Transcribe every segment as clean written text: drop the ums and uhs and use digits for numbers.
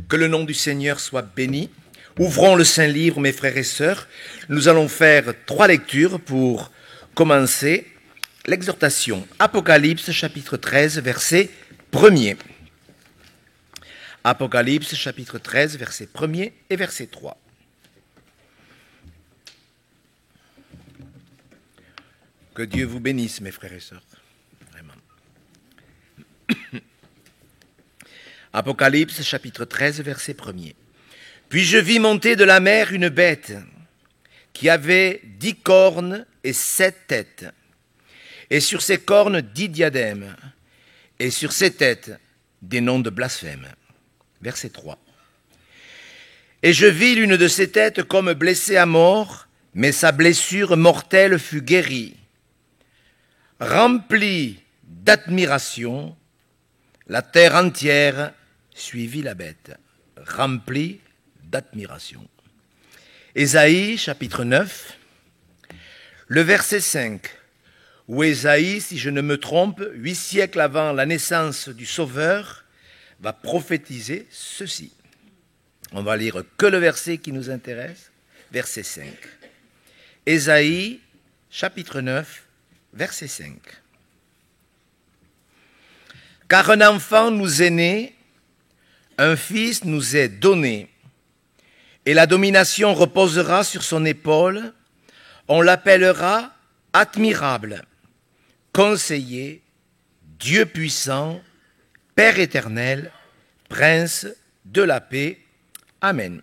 Que le nom du Seigneur soit béni. Ouvrons le Saint-Livre, mes frères et sœurs. Nous allons faire 3 lectures pour commencer l'exhortation. Apocalypse, chapitre 13, verset 1er. Apocalypse, chapitre 13, verset 1er et verset 3. Que Dieu vous bénisse, mes frères et sœurs. Vraiment. Apocalypse, chapitre 13, verset 1er. Puis je vis monter de la mer une bête qui avait 10 cornes et 7 têtes, et sur ses cornes 10 diadèmes, et sur ses têtes des noms de blasphème. Verset 3. Et je vis l'une de ses têtes comme blessée à mort, mais sa blessure mortelle fut guérie. Remplie d'admiration, la terre entière suivit la bête. Remplie d'admiration. Ésaïe, chapitre 9, le verset 5, où Ésaïe, si je ne me trompe, 8 siècles avant la naissance du Sauveur, va prophétiser ceci. On va lire que le verset qui nous intéresse, verset 5. Ésaïe, chapitre 9, verset 5. Car un enfant nous est né, un fils nous est donné, et la domination reposera sur son épaule. On l'appellera admirable, conseiller, Dieu puissant, Père éternel, Prince de la paix. Amen.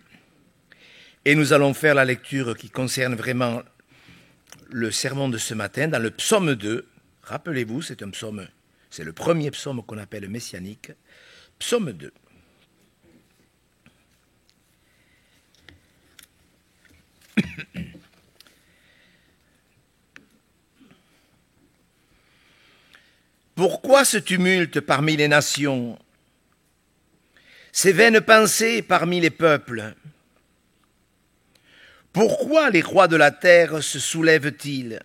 Et nous allons faire la lecture qui concerne vraiment le sermon de ce matin dans le psaume 2. Rappelez-vous, c'est un psaume, c'est le premier psaume qu'on appelle messianique. Psaume 2. Pourquoi ce tumulte parmi les nations, ces vaines pensées parmi les peuples? Pourquoi les rois de la terre se soulèvent-ils?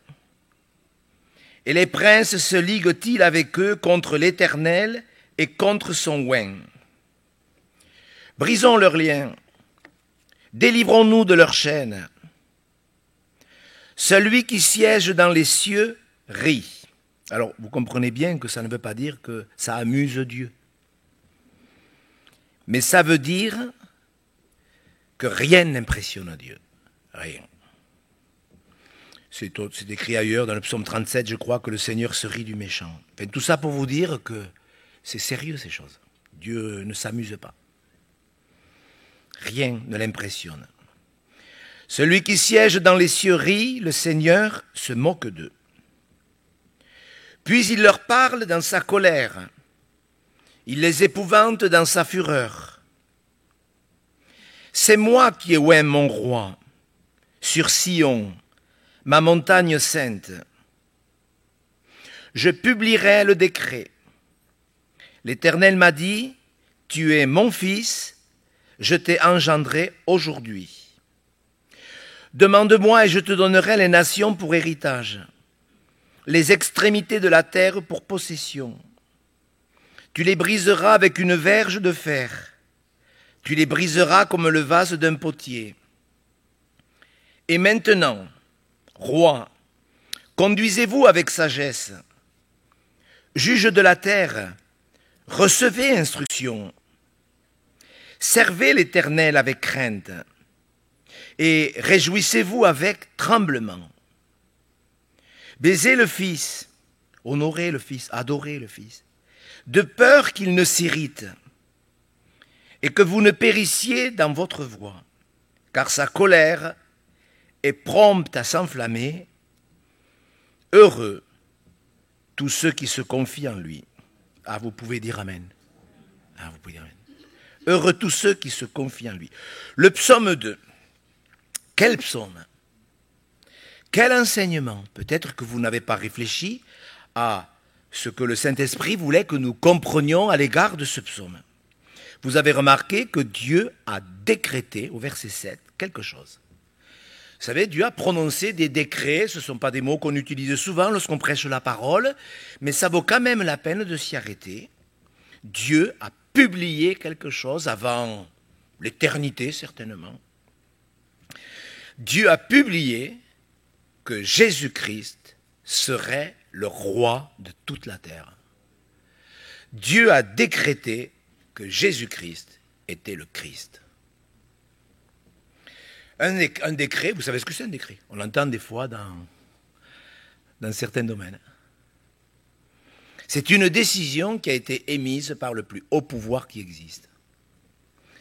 Et les princes se liguent-ils avec eux contre l'Éternel et contre son oint? Brisons leurs liens, délivrons-nous de leurs chaînes. Celui qui siège dans les cieux rit. Alors, vous comprenez bien que ça ne veut pas dire que ça amuse Dieu. Mais ça veut dire que rien n'impressionne Dieu. Rien. C'est écrit ailleurs dans le psaume 37, je crois, que le Seigneur se rit du méchant. Enfin, tout ça pour vous dire que c'est sérieux ces choses. Dieu ne s'amuse pas. Rien ne l'impressionne. Celui qui siège dans les cieux rit, le Seigneur se moque d'eux. Puis il leur parle dans sa colère. Il les épouvante dans sa fureur. C'est moi qui ai oint mon roi sur Sion, ma montagne sainte. Je publierai le décret. L'Éternel m'a dit, tu es mon fils, je t'ai engendré aujourd'hui. Demande-moi et je te donnerai les nations pour héritage, les extrémités de la terre pour possession. Tu les briseras avec une verge de fer. Tu les briseras comme le vase d'un potier. Et maintenant, roi, conduisez-vous avec sagesse. Juge de la terre, recevez instruction. Servez l'Éternel avec crainte et réjouissez-vous avec tremblement. Baisez le Fils, honorez le Fils, adorez le Fils, de peur qu'il ne s'irrite et que vous ne périssiez dans votre voie, car sa colère est prompte à s'enflammer. Heureux tous ceux qui se confient en lui. Ah, vous pouvez dire Amen. Ah, vous pouvez dire Amen. Heureux tous ceux qui se confient en lui. Le psaume 2. Quel psaume? Quel enseignement? Peut-être que vous n'avez pas réfléchi à ce que le Saint-Esprit voulait que nous comprenions à l'égard de ce psaume. Vous avez remarqué que Dieu a décrété, au verset 7, quelque chose. Vous savez, Dieu a prononcé des décrets, ce ne sont pas des mots qu'on utilise souvent lorsqu'on prêche la parole, mais ça vaut quand même la peine de s'y arrêter. Dieu a publié quelque chose avant l'éternité certainement. Dieu a publié que Jésus-Christ serait le roi de toute la terre. Dieu a décrété que Jésus-Christ était le Christ. Un décret, vous savez ce que c'est un décret? On l'entend des fois dans certains domaines. C'est une décision qui a été émise par le plus haut pouvoir qui existe.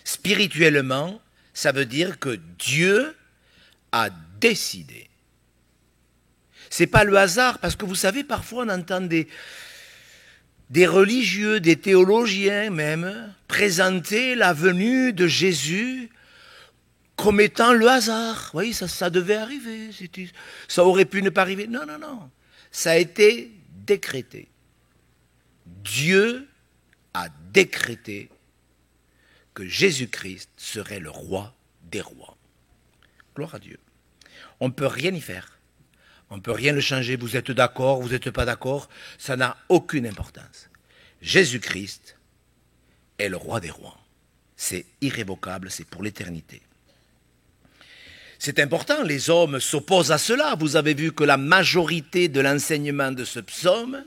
Spirituellement, ça veut dire que Dieu a décidé. C'est pas le hasard, parce que vous savez, parfois on entend des religieux, des théologiens même, présenter la venue de Jésus comme étant le hasard. Vous voyez, ça devait arriver, ça aurait pu ne pas arriver. Non, non, non. Ça a été décrété. Dieu a décrété que Jésus-Christ serait le roi des rois. Gloire à Dieu. On ne peut rien y faire. On ne peut rien le changer. Vous êtes d'accord, vous n'êtes pas d'accord. Ça n'a aucune importance. Jésus-Christ est le roi des rois. C'est irrévocable, c'est pour l'éternité. C'est important, les hommes s'opposent à cela. Vous avez vu que la majorité de l'enseignement de ce psaume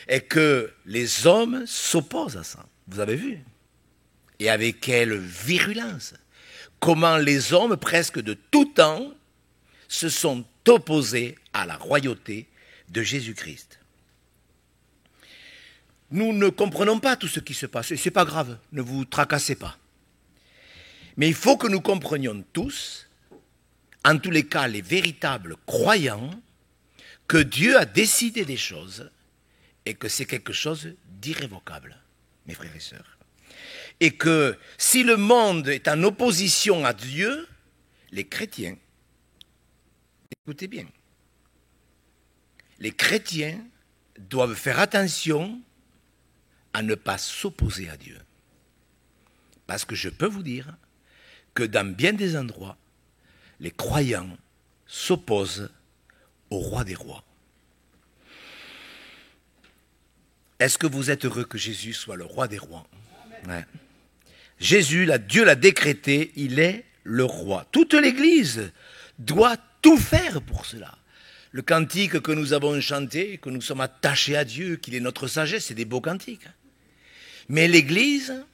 est que les hommes s'opposent à ça. Vous avez vu? Et avec quelle virulence. Comment les hommes, presque de tout temps, se sont opposés à la royauté de Jésus-Christ. Nous ne comprenons pas tout ce qui se passe, et ce n'est pas grave, ne vous tracassez pas. Mais il faut que nous comprenions tous, en tous les cas les véritables croyants, que Dieu a décidé des choses et que c'est quelque chose d'irrévocable, mes frères et sœurs. Et que si le monde est en opposition à Dieu, les chrétiens, écoutez bien, les chrétiens doivent faire attention à ne pas s'opposer à Dieu. Parce que je peux vous dire que dans bien des endroits, les croyants s'opposent au roi des rois. Est-ce que vous êtes heureux que Jésus soit le roi des rois? Ouais. Jésus, Dieu l'a décrété, il est le roi. Toute l'Église doit tout faire pour cela. Le cantique que nous avons chanté, que nous sommes attachés à Dieu, qu'il est notre sagesse, c'est des beaux cantiques. Mais l'Église,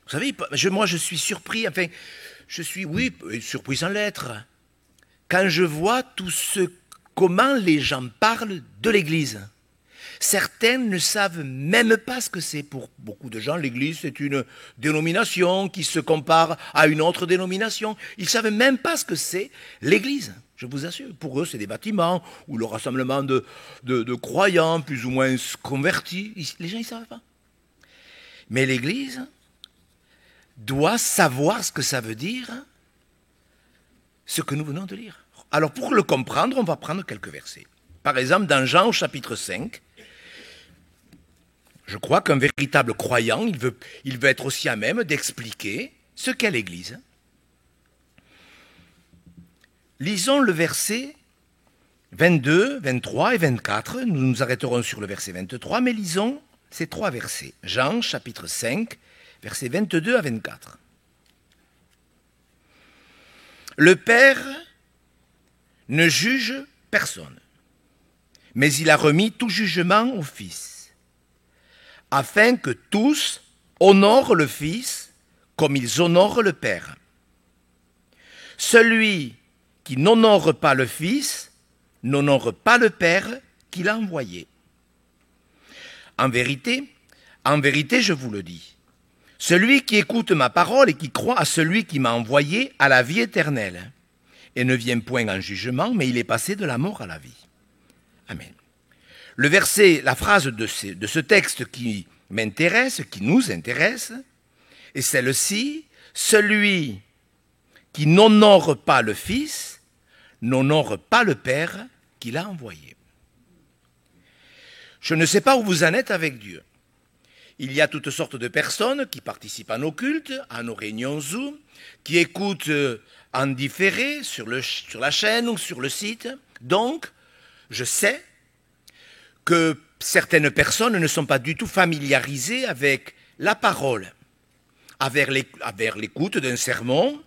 vous savez, moi je suis surpris, enfin, je suis, oui, surpris sans l'être, quand je vois comment les gens parlent de l'Église. Certains ne savent même pas ce que c'est. Pour beaucoup de gens, l'Église, c'est une dénomination qui se compare à une autre dénomination. Ils ne savent même pas ce que c'est l'Église, je vous assure. Pour eux, c'est des bâtiments ou le rassemblement de croyants plus ou moins convertis. Les gens, ils ne savent pas. Mais l'Église doit savoir ce que ça veut dire, ce que nous venons de lire. Alors, pour le comprendre, on va prendre quelques versets. Par exemple, dans Jean au chapitre 5, je crois qu'un véritable croyant, il veut être aussi à même d'expliquer ce qu'est l'Église. Lisons le verset 22, 23 et 24. Nous nous arrêterons sur le verset 23, mais lisons ces trois versets. Jean, chapitre 5, versets 22 à 24. Le Père ne juge personne, mais il a remis tout jugement au Fils, afin que tous honorent le Fils comme ils honorent le Père. Celui qui n'honore pas le Fils n'honore pas le Père qui l'a envoyé. En vérité, je vous le dis, celui qui écoute ma parole et qui croit à celui qui m'a envoyé a la vie éternelle, et ne vient point en jugement, mais il est passé de la mort à la vie. Amen. Le verset, la phrase de ce texte qui m'intéresse, qui nous intéresse, est celle-ci: celui qui n'honore pas le Fils n'honore pas le Père qui l'a envoyé. Je ne sais pas où vous en êtes avec Dieu. Il y a toutes sortes de personnes qui participent à nos cultes, à nos réunions Zoom, qui écoutent en différé sur la chaîne ou sur le site. Donc, je sais que certaines personnes ne sont pas du tout familiarisées avec la parole. vers l'écoute d'un sermon.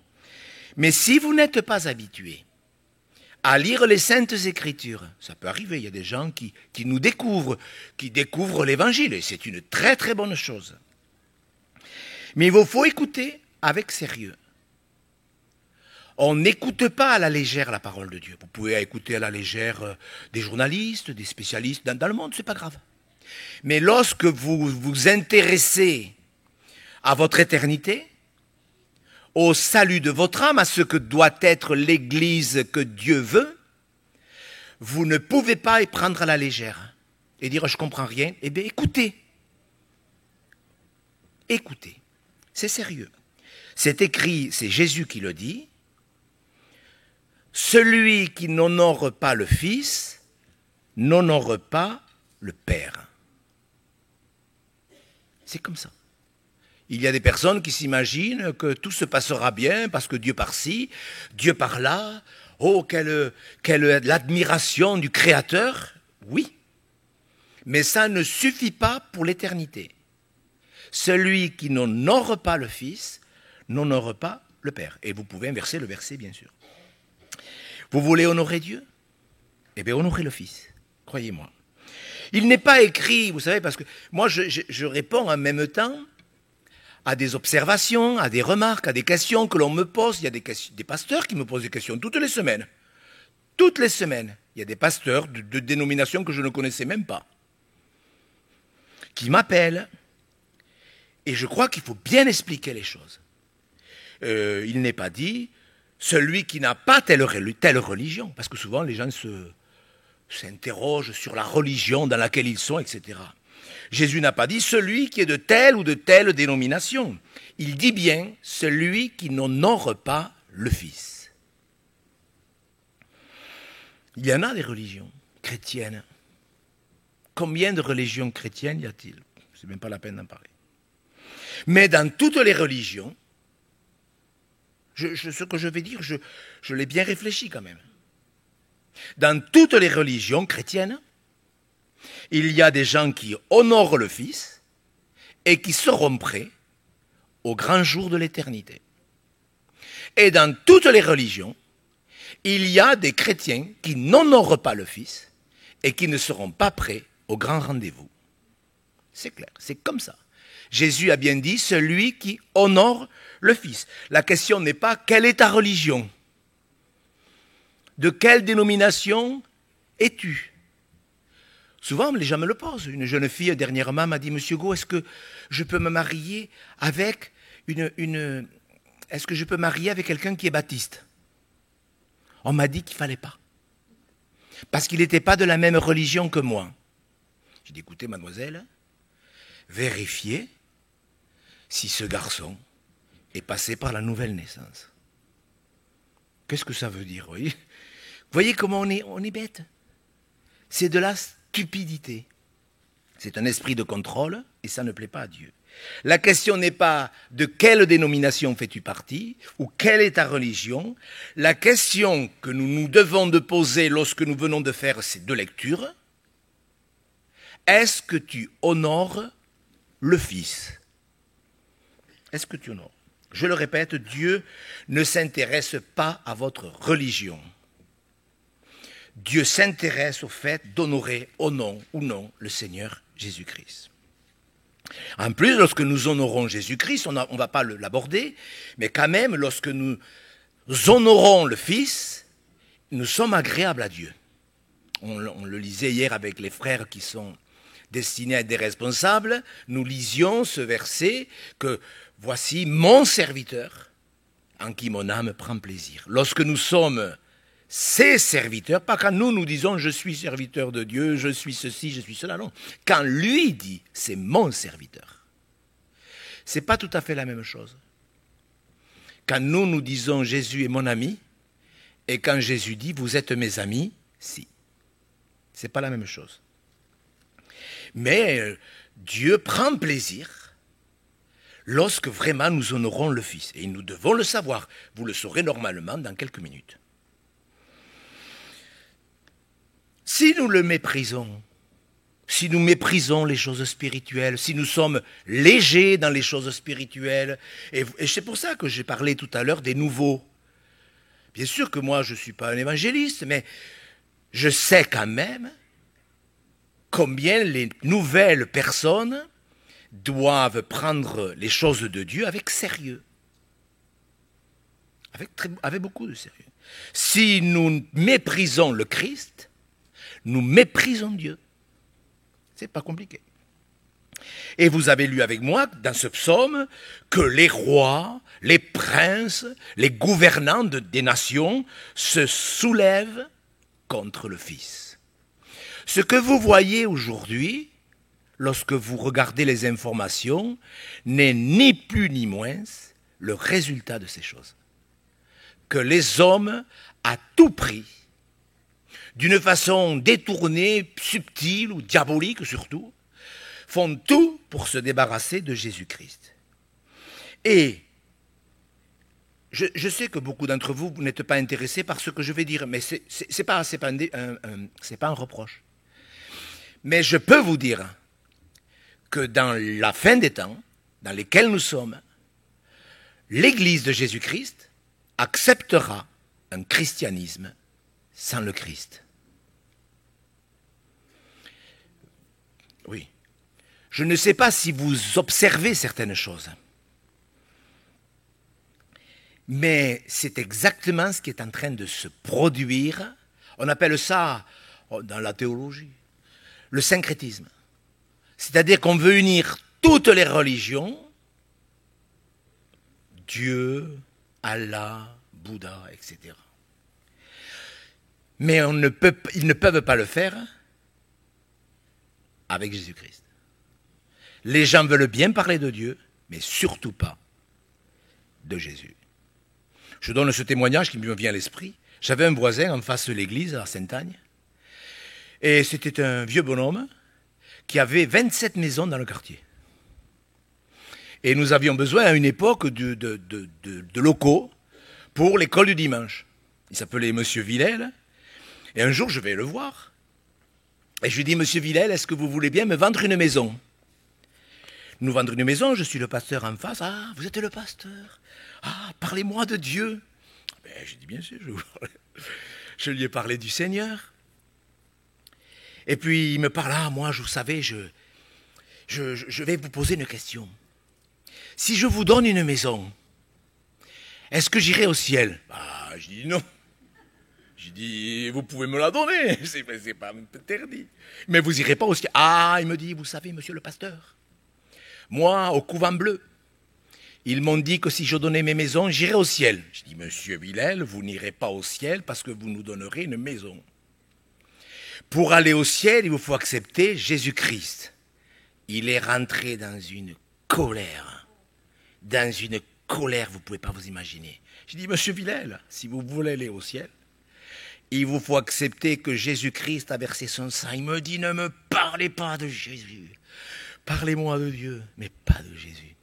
Mais si vous n'êtes pas habitué à lire les Saintes Écritures, ça peut arriver, il y a des gens qui nous découvrent, qui découvrent l'Évangile, et c'est une très très bonne chose. Mais il vous faut écouter avec sérieux. On n'écoute pas à la légère la parole de Dieu. Vous pouvez écouter à la légère des journalistes, des spécialistes dans le monde, c'est pas grave. Mais lorsque vous vous intéressez à votre éternité, au salut de votre âme, à ce que doit être l'Église que Dieu veut, vous ne pouvez pas y prendre à la légère et dire « je comprends rien ». Eh bien, écoutez. Écoutez. C'est sérieux. C'est écrit, c'est Jésus qui le dit. Celui qui n'honore pas le Fils n'honore pas le Père. C'est comme ça. Il y a des personnes qui s'imaginent que tout se passera bien parce que Dieu par-ci, Dieu par-là. Oh, quelle l'admiration du Créateur. Oui, mais ça ne suffit pas pour l'éternité. Celui qui n'honore pas le Fils n'honore pas le Père. Et vous pouvez inverser le verset, bien sûr. Vous voulez honorer Dieu? Eh bien, honorez le Fils, croyez-moi. Il n'est pas écrit, vous savez, parce que moi, je réponds en même temps à des observations, à des remarques, à des questions que l'on me pose. Il y a des pasteurs qui me posent des questions toutes les semaines. Toutes les semaines. Il y a des pasteurs de dénominations que je ne connaissais même pas, qui m'appellent. Et je crois qu'il faut bien expliquer les choses. Il n'est pas dit celui qui n'a pas telle religion, parce que souvent les gens s'interrogent sur la religion dans laquelle ils sont, etc. Jésus n'a pas dit celui qui est de telle ou de telle dénomination. Il dit bien celui qui n'honore pas le Fils. Il y en a des religions chrétiennes. Combien de religions chrétiennes y a-t-il? C'est même pas la peine d'en parler. Mais dans toutes les religions, ce que je vais dire, je l'ai bien réfléchi quand même. Dans toutes les religions chrétiennes, il y a des gens qui honorent le Fils et qui seront prêts au grand jour de l'éternité. Et dans toutes les religions, il y a des chrétiens qui n'honorent pas le Fils et qui ne seront pas prêts au grand rendez-vous. C'est clair, c'est comme ça. Jésus a bien dit, celui qui honore le Fils. La question n'est pas, quelle est ta religion? De quelle dénomination es-tu? Souvent, les gens me le posent. Une jeune fille, dernièrement, m'a dit, Monsieur Go, est-ce que je peux me marier avec est-ce que je peux marier avec quelqu'un qui est baptiste? On m'a dit qu'il ne fallait pas. Parce qu'il n'était pas de la même religion que moi. J'ai dit, écoutez, mademoiselle, vérifiez si ce garçon est passé par la nouvelle naissance. Qu'est-ce que ça veut dire, vous voyez comment on est bête? C'est de la stupidité. C'est un esprit de contrôle et ça ne plaît pas à Dieu. La question n'est pas de quelle dénomination fais-tu partie ou quelle est ta religion. La question que nous devons de poser lorsque nous venons de faire ces deux lectures, est-ce que tu honores le Fils? Est-ce que tu honores? Je le répète, Dieu ne s'intéresse pas à votre religion. Dieu s'intéresse au fait d'honorer au nom ou non le Seigneur Jésus-Christ. En plus, lorsque nous honorons Jésus-Christ, on ne va pas l'aborder, mais quand même, lorsque nous honorons le Fils, nous sommes agréables à Dieu. On le lisait hier avec les frères qui sont destinés à être des responsables. Nous lisions ce verset que « Voici mon serviteur en qui mon âme prend plaisir ». Lorsque nous sommes ses serviteurs, pas quand nous disons « je suis serviteur de Dieu, je suis ceci, je suis cela », non. Quand lui dit « c'est mon serviteur », ce n'est pas tout à fait la même chose. Quand nous disons « Jésus est mon ami », et quand Jésus dit « vous êtes mes amis », si. Ce n'est pas la même chose. Mais Dieu prend plaisir lorsque vraiment nous honorons le Fils. Et nous devons le savoir. Vous le saurez normalement dans quelques minutes. Si nous le méprisons, si nous méprisons les choses spirituelles, si nous sommes légers dans les choses spirituelles. Et c'est pour ça que j'ai parlé tout à l'heure des nouveaux. Bien sûr que moi, je ne suis pas un évangéliste, mais je sais quand même combien les nouvelles personnes doivent prendre les choses de Dieu avec sérieux. Avec beaucoup de sérieux. Si nous méprisons le Christ, nous méprisons Dieu. C'est pas compliqué. Et vous avez lu avec moi dans ce psaume que les rois, les princes, les gouvernants des nations se soulèvent contre le Fils. Ce que vous voyez aujourd'hui, lorsque vous regardez les informations, n'est ni plus ni moins le résultat de ces choses. Que les hommes, à tout prix, d'une façon détournée, subtile ou diabolique surtout, font tout pour se débarrasser de Jésus-Christ. Et je sais que beaucoup d'entre vous, vous n'êtes pas intéressés par ce que je vais dire, mais ce n'est pas un reproche. Mais je peux vous dire que dans la fin des temps, dans lesquels nous sommes, l'Église de Jésus-Christ acceptera un christianisme sans le Christ. Oui. Je ne sais pas si vous observez certaines choses, mais c'est exactement ce qui est en train de se produire. On appelle ça, dans la théologie, le syncrétisme. C'est-à-dire qu'on veut unir toutes les religions, Dieu, Allah, Bouddha, etc. Mais ils ne peuvent pas le faire avec Jésus-Christ. Les gens veulent bien parler de Dieu, mais surtout pas de Jésus. Je donne ce témoignage qui me vient à l'esprit. J'avais un voisin en face de l'église à Sainte-Agne, et c'était un vieux bonhomme qui avait 27 maisons dans le quartier. Et nous avions besoin à une époque de locaux pour l'école du dimanche. Il s'appelait Monsieur Villel, et un jour je vais le voir. Et je lui dis, Monsieur Villel, est-ce que vous voulez bien me vendre une maison? Nous vendre une maison, je suis le pasteur en face. Ah, vous êtes le pasteur. Ah, parlez-moi de Dieu. Ben, j'ai dit, bien sûr, je lui ai parlé du Seigneur. Et puis il me parle, ah, moi, vous savez, je vais vous poser une question. Si je vous donne une maison, est-ce que j'irai au ciel? Bah, je dis non. Je dis, vous pouvez me la donner, c'est pas interdit. Mais vous n'irez pas au ciel. Ah, il me dit, vous savez, monsieur le pasteur, moi, au couvent bleu, ils m'ont dit que si je donnais mes maisons, j'irais au ciel. Je dis, monsieur Villel, vous n'irez pas au ciel parce que vous nous donnerez une maison. Pour aller au ciel, il vous faut accepter Jésus-Christ. Il est rentré dans une colère. Dans une colère, vous ne pouvez pas vous imaginer. Je dis, monsieur Villel, si vous voulez aller au ciel, il vous faut accepter que Jésus-Christ a versé son sang. Il me dit, ne me parlez pas de Jésus. Parlez-moi de Dieu, mais pas de Jésus.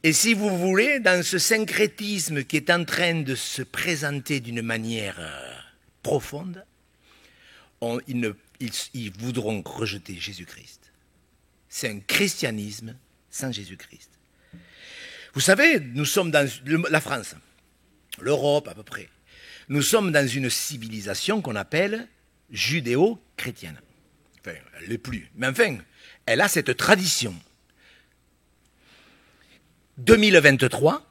Et si vous voulez, dans ce syncrétisme qui est en train de se présenter d'une manière profonde, ils voudront rejeter Jésus-Christ. C'est un christianisme sans Jésus-Christ. Vous savez, nous sommes dans la France, l'Europe à peu près. Nous sommes dans une civilisation qu'on appelle judéo-chrétienne. Enfin, elle l'est plus. Mais enfin, elle a cette tradition. 2023,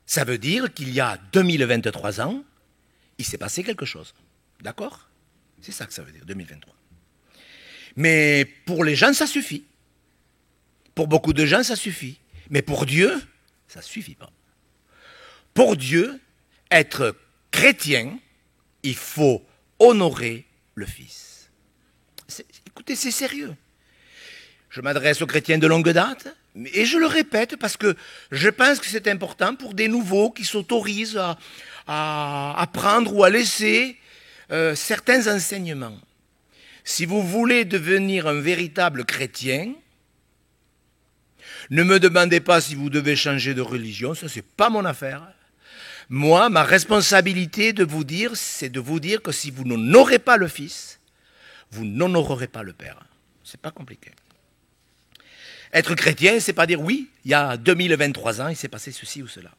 ça veut dire qu'il y a 2023 ans, il s'est passé quelque chose. D'accord? C'est ça que ça veut dire, 2023. Mais pour les gens, ça suffit. Pour beaucoup de gens, ça suffit. Mais pour Dieu, ça ne suffit pas. Pour Dieu, être chrétien, il faut honorer le Fils. Écoutez, c'est sérieux. Je m'adresse aux chrétiens de longue date, et je le répète parce que je pense que c'est important pour des nouveaux qui s'autorisent à prendre ou à laisser certains enseignements. Si vous voulez devenir un véritable chrétien, ne me demandez pas si vous devez changer de religion, ça c'est pas mon affaire. Moi, ma responsabilité de vous dire, c'est de vous dire que si vous n'honorez pas le Fils, vous n'honorerez pas le Père. C'est pas compliqué. Être chrétien, c'est pas dire oui, il y a 2023 ans, il s'est passé ceci ou cela.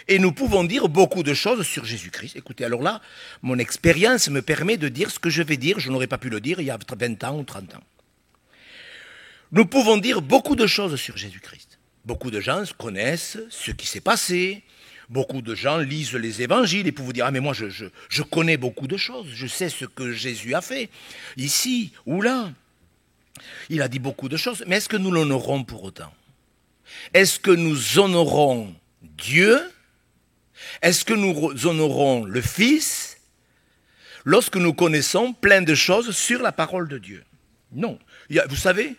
Et nous pouvons dire beaucoup de choses sur Jésus-Christ. Écoutez, alors là, mon expérience me permet de dire ce que je vais dire. Je n'aurais pas pu le dire il y a 20 ans ou 30 ans. Nous pouvons dire beaucoup de choses sur Jésus-Christ. Beaucoup de gens connaissent ce qui s'est passé. Beaucoup de gens lisent les évangiles et peuvent vous dire « Ah mais moi je connais beaucoup de choses, je sais ce que Jésus a fait, ici ou là. » Il a dit beaucoup de choses, mais est-ce que nous l'honorons pour autant? Est-ce que nous honorons Dieu? Est-ce que nous honorons le Fils lorsque nous connaissons plein de choses sur la parole de Dieu? Non. Vous savez,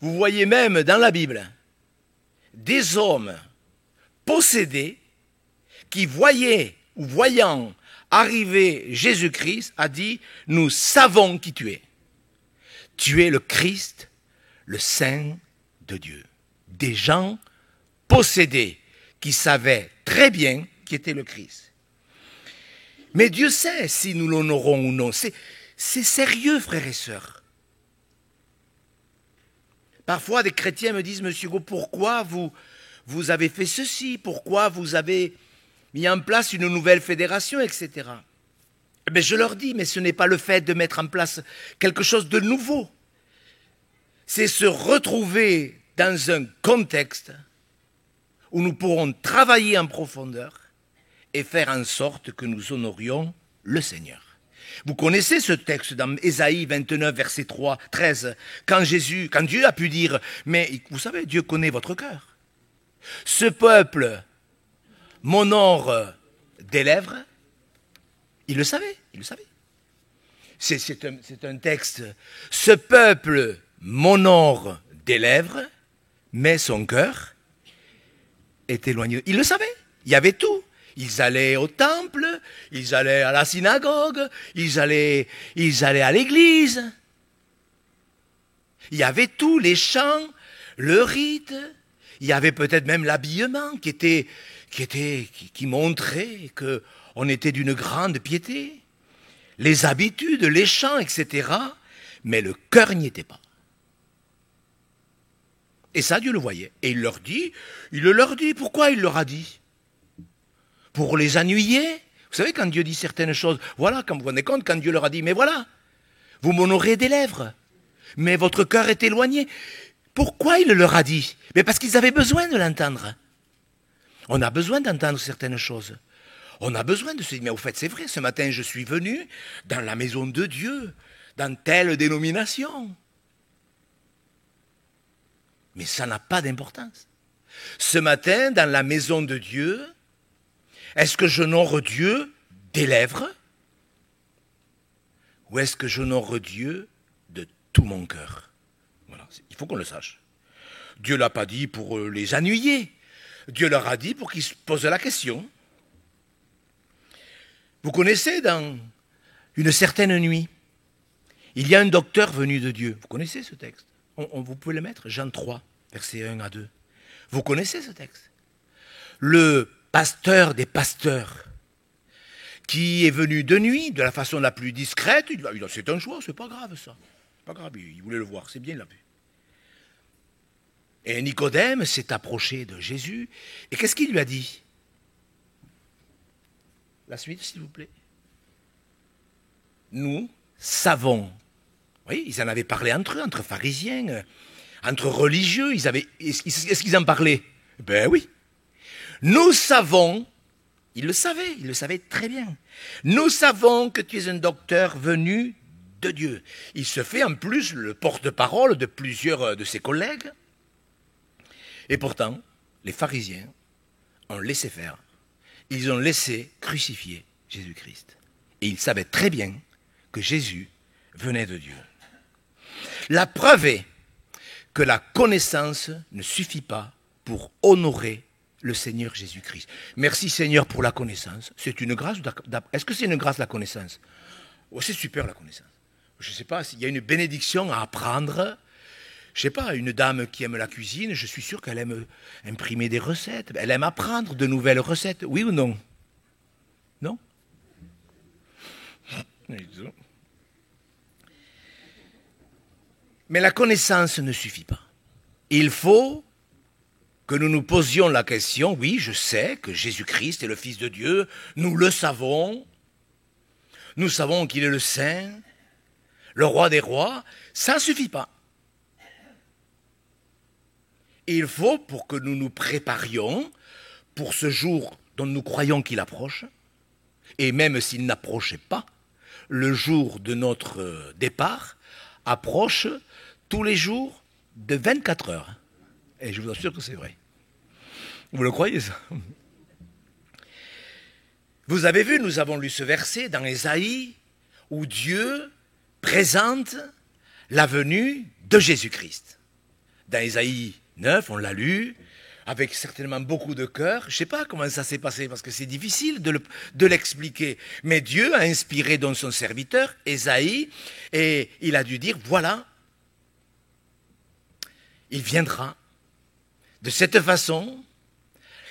vous voyez même dans la Bible des hommes possédés qui voyaient ou voyant arriver Jésus-Christ a dit « Nous savons qui tu es. Tu es le Christ, le Saint de Dieu. » Des gens possédés qui savaient très bien qui était le Christ. Mais Dieu sait si nous l'honorons ou non. C'est sérieux, frères et sœurs. Parfois, des chrétiens me disent « Monsieur Hugo, pourquoi vous avez fait ceci? Pourquoi vous avez mis en place une nouvelle fédération, etc. » Mais je leur dis, mais ce n'est pas le fait de mettre en place quelque chose de nouveau. C'est se retrouver dans un contexte où nous pourrons travailler en profondeur et faire en sorte que nous honorions le Seigneur. Vous connaissez ce texte dans Ésaïe 29, verset 13, quand Dieu a pu dire, mais vous savez, Dieu connaît votre cœur. Ce peuple m'honore des lèvres, il le savait. C'est un texte. Ce peuple m'honore des lèvres, mais son cœur est éloigné. Il le savait, il y avait tout. Ils allaient au temple, ils allaient à la synagogue, ils allaient à l'église. Il y avait tout, les chants, le rite, il y avait peut-être même l'habillement qui montrait qu'on était d'une grande piété, les habitudes, les chants, etc. Mais le cœur n'y était pas. Et ça, Dieu le voyait. Et il leur dit, pourquoi il leur a dit? Pour les ennuyer. Vous savez, quand Dieu dit certaines choses, voilà, quand vous vous rendez compte, quand Dieu leur a dit, mais voilà, vous m'honorez des lèvres, mais votre cœur est éloigné. Pourquoi il leur a dit? Mais parce qu'ils avaient besoin de l'entendre. On a besoin d'entendre certaines choses. On a besoin de se dire, mais au fait, c'est vrai, ce matin, je suis venu dans la maison de Dieu, dans telle dénomination. Mais ça n'a pas d'importance. Ce matin, dans la maison de Dieu, est-ce que j'honore Dieu des lèvres? Ou est-ce que j'honore Dieu de tout mon cœur? Voilà, il faut qu'on le sache. Dieu ne l'a pas dit pour les ennuyer. Dieu leur a dit pour qu'ils se posent la question. Vous connaissez dans une certaine nuit, il y a un docteur venu de Dieu. Vous connaissez ce texte? Vous pouvez le mettre, Jean 3, versets 1 à 2. Vous connaissez ce texte? Le pasteur des pasteurs, qui est venu de nuit, de la façon la plus discrète, c'est un choix, c'est pas grave ça. C'est pas grave, il voulait le voir, c'est bien, il l'a vu. Et Nicodème s'est approché de Jésus, et qu'est-ce qu'il lui a dit? La suite, s'il vous plaît. Nous savons. Oui, ils en avaient parlé entre eux, entre pharisiens, entre religieux. Est-ce qu'ils en parlaient? Ben oui. Nous savons, il le savait très bien. Nous savons que tu es un docteur venu de Dieu. Il se fait en plus le porte-parole de plusieurs de ses collègues. Et pourtant, les pharisiens ont laissé faire. Ils ont laissé crucifier Jésus-Christ. Et ils savaient très bien que Jésus venait de Dieu. La preuve est que la connaissance ne suffit pas pour honorer le Seigneur Jésus-Christ. Merci Seigneur pour la connaissance. C'est une grâce. Est-ce que c'est une grâce la connaissance? Oh, c'est super la connaissance. Je ne sais pas s'il y a une bénédiction à apprendre. Je ne sais pas, une dame qui aime la cuisine, je suis sûr qu'elle aime imprimer des recettes. Elle aime apprendre de nouvelles recettes. Oui ou non? Non? Mais la connaissance ne suffit pas. Il faut que nous nous posions la question, oui, je sais que Jésus-Christ est le Fils de Dieu, nous le savons, nous savons qu'il est le Saint, le Roi des rois, ça ne suffit pas. Il faut, pour que nous nous préparions pour ce jour dont nous croyons qu'il approche, et même s'il n'approchait pas, le jour de notre départ approche tous les jours de 24 heures. Et je vous assure que c'est vrai. Vous le croyez, ça? Vous avez vu, nous avons lu ce verset dans Ésaïe, où Dieu présente la venue de Jésus-Christ. Dans Ésaïe 9, on l'a lu, avec certainement beaucoup de cœur. Je ne sais pas comment ça s'est passé, parce que c'est difficile de l'expliquer. Mais Dieu a inspiré donc son serviteur, Ésaïe, et il a dû dire, voilà, il viendra. De cette façon,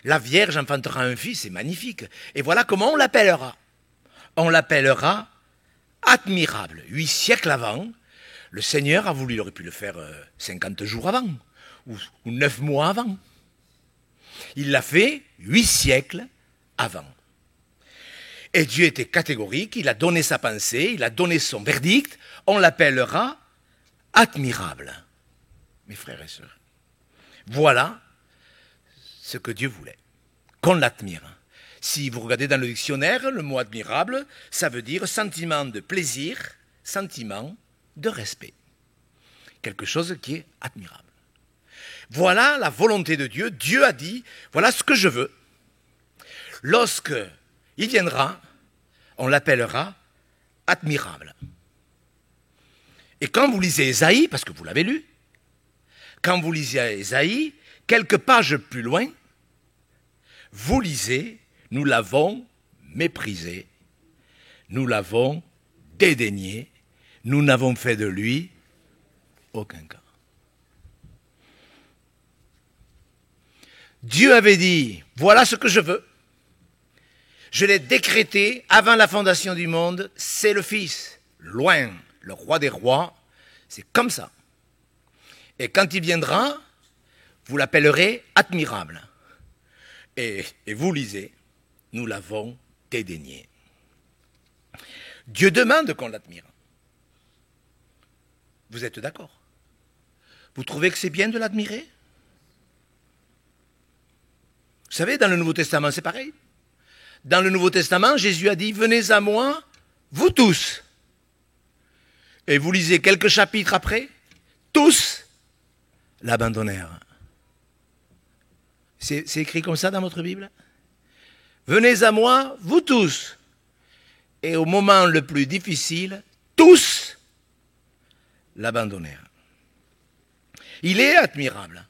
la Vierge enfantera un fils, c'est magnifique. Et voilà comment on l'appellera. On l'appellera admirable. 8 siècles avant, le Seigneur a voulu, il aurait pu le faire 50 jours avant, ou 9 mois avant. Il l'a fait 8 siècles avant. Et Dieu était catégorique, il a donné sa pensée, il a donné son verdict, on l'appellera admirable. Mes frères et sœurs, voilà ce que Dieu voulait, qu'on l'admire. Si vous regardez dans le dictionnaire, le mot admirable, ça veut dire sentiment de plaisir, sentiment de respect. Quelque chose qui est admirable. Voilà la volonté de Dieu. Dieu a dit, voilà ce que je veux. Lorsque il viendra, on l'appellera admirable. Et quand vous lisez Ésaïe, parce que vous l'avez lu, quand vous lisez Ésaïe, quelques pages plus loin, vous lisez, nous l'avons méprisé, nous l'avons dédaigné, nous n'avons fait de lui aucun cas. Dieu avait dit, voilà ce que je veux. Je l'ai décrété avant la fondation du monde, c'est le Fils, loin, le Roi des rois, c'est comme ça. Et quand il viendra, vous l'appellerez admirable. Et vous lisez, nous l'avons dédaigné. Dieu demande qu'on l'admire. Vous êtes d'accord? Vous trouvez que c'est bien de l'admirer? Vous savez, dans le Nouveau Testament, c'est pareil. Dans le Nouveau Testament, Jésus a dit, venez à moi, vous tous. Et vous lisez quelques chapitres après, tous l'abandonnèrent. C'est écrit comme ça dans votre Bible? Venez à moi, vous tous. Et au moment le plus difficile, tous l'abandonnèrent. Il est admirable.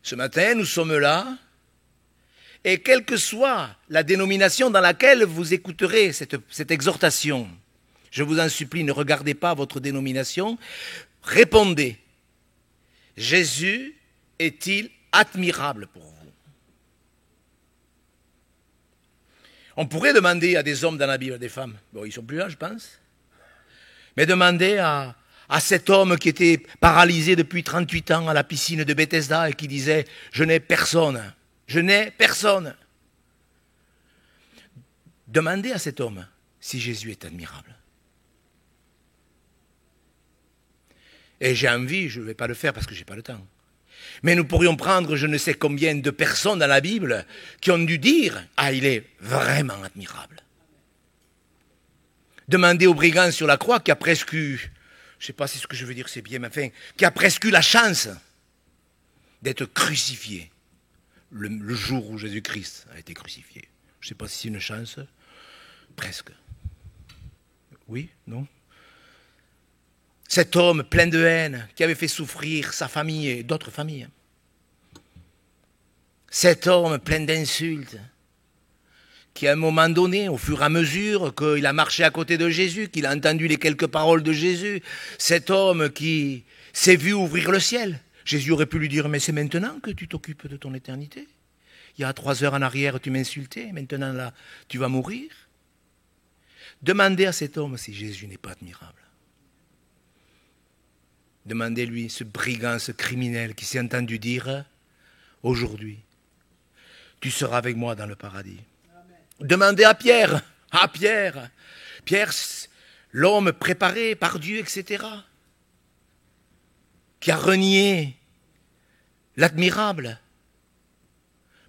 Ce matin, nous sommes là, et quelle que soit la dénomination dans laquelle vous écouterez cette exhortation, je vous en supplie, ne regardez pas votre dénomination, répondez, Jésus est-il admirable pour vous? On pourrait demander à des hommes dans la Bible, à des femmes, bon, ils ne sont plus là, je pense, mais demander à cet homme qui était paralysé depuis 38 ans à la piscine de Bethesda et qui disait « Je n'ai personne, je n'ai personne ». Demandez à cet homme si Jésus est admirable. Et j'ai envie, je ne vais pas le faire parce que je n'ai pas le temps. Mais nous pourrions prendre je ne sais combien de personnes dans la Bible qui ont dû dire « Ah, il est vraiment admirable ». Demandez au brigand sur la croix qui a presque eu, je ne sais pas si ce que je veux dire c'est bien, mais enfin, qui a presque eu la chance d'être crucifié le jour où Jésus-Christ a été crucifié. Je ne sais pas si c'est une chance, presque. Oui, non? Cet homme plein de haine qui avait fait souffrir sa famille et d'autres familles. Cet homme plein d'insultes qui à un moment donné, au fur et à mesure qu'il a marché à côté de Jésus, qu'il a entendu les quelques paroles de Jésus, cet homme qui s'est vu ouvrir le ciel. Jésus aurait pu lui dire, mais c'est maintenant que tu t'occupes de ton éternité. Il y a 3 heures en arrière, tu m'insultais, maintenant là, tu vas mourir. Demandez à cet homme si Jésus n'est pas admirable. Demandez-lui, ce brigand, ce criminel qui s'est entendu dire, aujourd'hui, tu seras avec moi dans le paradis. Amen. Demandez à Pierre, Pierre, l'homme préparé par Dieu, etc., qui a renié l'admirable.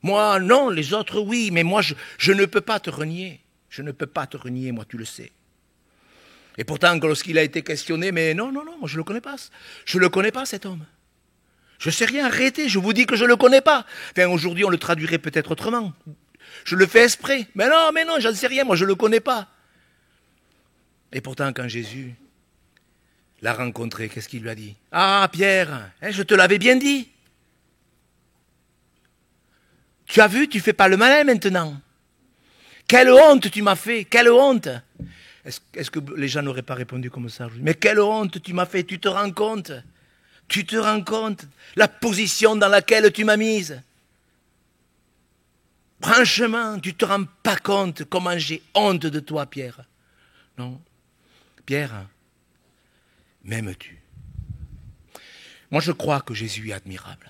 Moi, non, les autres, oui, mais moi, je ne peux pas te renier. Je ne peux pas te renier, moi, tu le sais. Et pourtant, lorsqu'il a été questionné, mais non, moi, je ne le connais pas. Je ne le connais pas, cet homme. Je ne sais rien, arrêtez, je vous dis que je ne le connais pas. Enfin, aujourd'hui, on le traduirait peut-être autrement. Je le fais exprès. Mais non, j'en sais rien, moi, je ne le connais pas. Et pourtant, quand Jésus l'a rencontré, qu'est-ce qu'il lui a dit? Ah, Pierre, je te l'avais bien dit. Tu as vu, tu ne fais pas le malin maintenant. Quelle honte tu m'as fait, quelle honte. Est-ce que les gens n'auraient pas répondu comme ça? Mais quelle honte tu m'as fait, tu te rends compte? Tu te rends compte la position dans laquelle tu m'as mise? Franchement, tu ne te rends pas compte comment j'ai honte de toi, Pierre. Non, Pierre, m'aimes-tu? Moi, je crois que Jésus est admirable.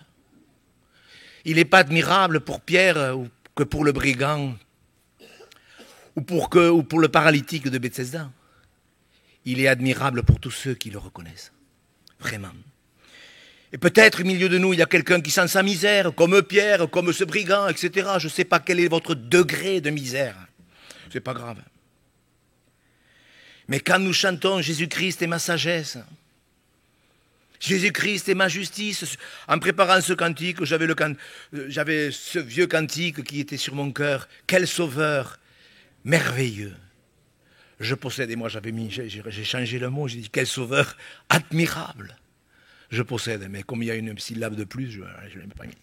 Il n'est pas admirable pour Pierre ou que pour le brigand ou pour le paralytique de Bethesda. Il est admirable pour tous ceux qui le reconnaissent. Vraiment. Et peut-être au milieu de nous, il y a quelqu'un qui sent sa misère, comme Pierre, comme ce brigand, etc. Je ne sais pas quel est votre degré de misère. Ce n'est pas grave. Mais quand nous chantons « Jésus-Christ est ma sagesse », Jésus-Christ est ma justice. En préparant ce cantique, j'avais ce vieux cantique qui était sur mon cœur. Quel sauveur merveilleux. Je possède, et moi j'ai changé le mot, j'ai dit quel sauveur admirable. Je possède, mais comme il y a une syllabe de plus, je ne l'ai pas mis.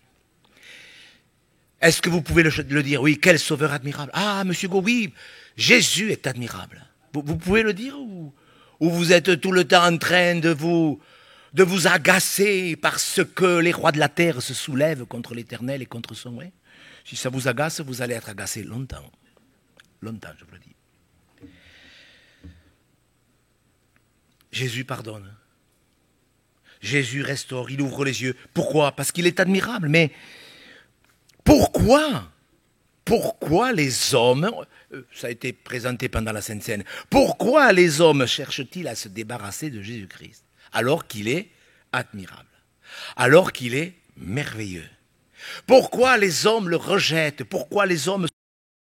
Est-ce que vous pouvez le dire? Oui, quel sauveur admirable. Ah, monsieur Go, oui, Jésus est admirable. Vous pouvez le dire ou vous êtes tout le temps en train de vous agacer parce que les rois de la terre se soulèvent contre l'Éternel et contre son roi? Si ça vous agace, vous allez être agacé longtemps. Longtemps, je vous le dis. Jésus pardonne. Jésus restaure, il ouvre les yeux. Pourquoi? Parce qu'il est admirable. Mais pourquoi? Pourquoi les hommes, ça a été présenté pendant la Sainte Seine, pourquoi les hommes cherchent-ils à se débarrasser de Jésus-Christ alors qu'il est admirable, alors qu'il est merveilleux? Pourquoi les hommes le rejettent? Pourquoi les hommes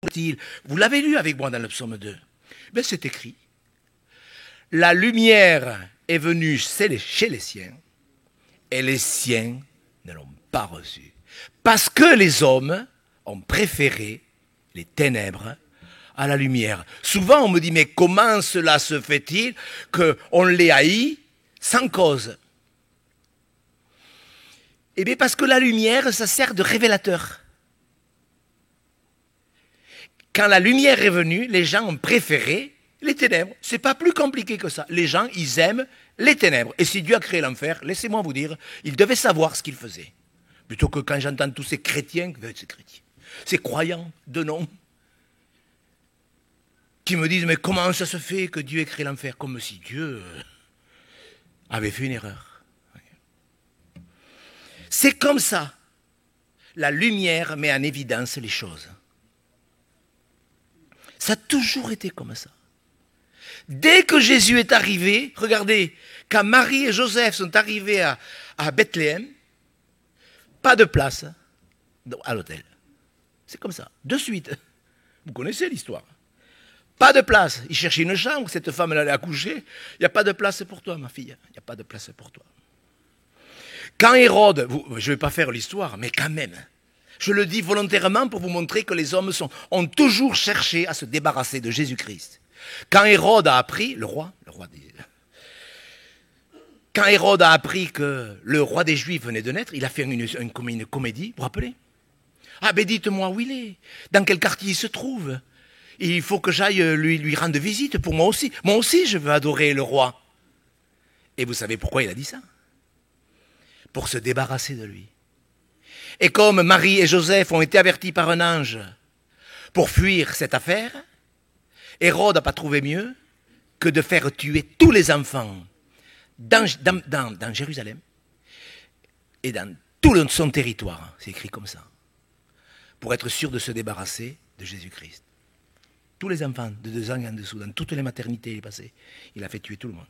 sont-ils? Vous l'avez lu avec moi dans le psaume 2. Ben, c'est écrit. La lumière est venue chez les siens et les siens ne l'ont pas reçue. Parce que les hommes ont préféré les ténèbres à la lumière. Souvent, on me dit, mais comment cela se fait-il qu'on les haït sans cause? Eh bien, parce que la lumière, ça sert de révélateur. Quand la lumière est venue, les gens ont préféré les ténèbres. C'est pas plus compliqué que ça. Les gens, ils aiment les ténèbres. Et si Dieu a créé l'enfer, laissez-moi vous dire, il devait savoir ce qu'il faisait. Plutôt que quand j'entends tous ces chrétiens, ces croyants de nom, qui me disent, mais comment ça se fait que Dieu ait créé l'enfer? Comme si Dieu avait fait une erreur. C'est comme ça. La lumière met en évidence les choses. Ça a toujours été comme ça. Dès que Jésus est arrivé, regardez, quand Marie et Joseph sont arrivés à Bethléem, pas de place à l'hôtel. C'est comme ça, de suite. Vous connaissez l'histoire. Pas de place. Ils cherchaient une chambre, cette femme elle allait accoucher. Il n'y a pas de place pour toi, ma fille. Il n'y a pas de place pour toi. Quand Hérode, je ne vais pas faire l'histoire, mais quand même, je le dis volontairement pour vous montrer que les hommes ont toujours cherché à se débarrasser de Jésus-Christ. Quand Hérode a appris, quand Hérode a appris que le roi des Juifs venait de naître, il a fait une comédie, vous vous rappelez? Ah ben dites-moi où il est, dans quel quartier il se trouve. Il faut que j'aille lui rendre visite pour moi aussi. Moi aussi je veux adorer le roi. Et vous savez pourquoi il a dit ça? Pour se débarrasser de lui. Et comme Marie et Joseph ont été avertis par un ange pour fuir cette affaire, Hérode n'a pas trouvé mieux que de faire tuer tous les enfants dans Jérusalem et dans tout son territoire. C'est écrit comme ça. Pour être sûr de se débarrasser de Jésus-Christ. Tous les enfants de 2 ans et en dessous, dans toutes les maternités, il est passé. Il a fait tuer tout le monde.